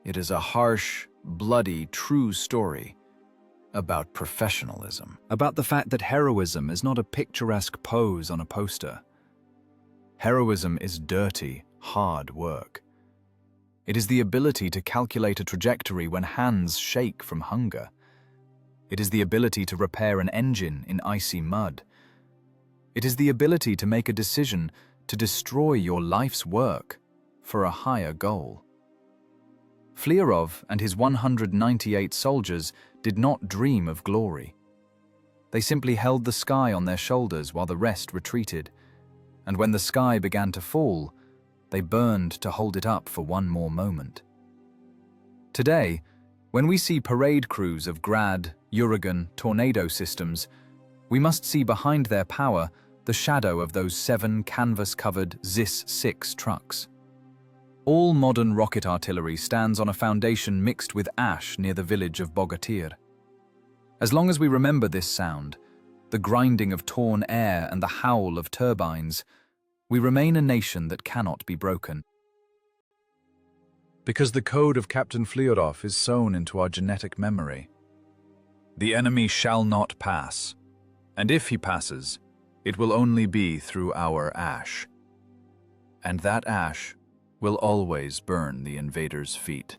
Speaker 3: It is a harsh, bloody, true story about professionalism. About the fact that heroism is not a picturesque pose on a poster. Heroism is dirty, hard work. It is the ability to calculate a trajectory when hands shake from hunger. It is the ability to repair an engine in icy mud. It is the ability to make a decision to destroy your life's work for a higher goal. Flerov and his 198 soldiers did not dream of glory. They simply held the sky on their shoulders while the rest retreated, and when the sky began to fall, they burned to hold it up for one more moment. Today, when we see parade crews of Grad, Uragan, Tornado systems, we must see behind their power the shadow of those 7 canvas-covered ZIS-6 trucks. All modern rocket artillery stands on a foundation mixed with ash near the village of Bogatyr. As long as we remember this sound, the grinding of torn air and the howl of turbines, we remain a nation that cannot be broken.
Speaker 1: Because the code of Captain Flerov is sewn into our genetic memory. The enemy shall not pass, and if he passes, it will only be through our ash. And that ash will always burn the invader's feet.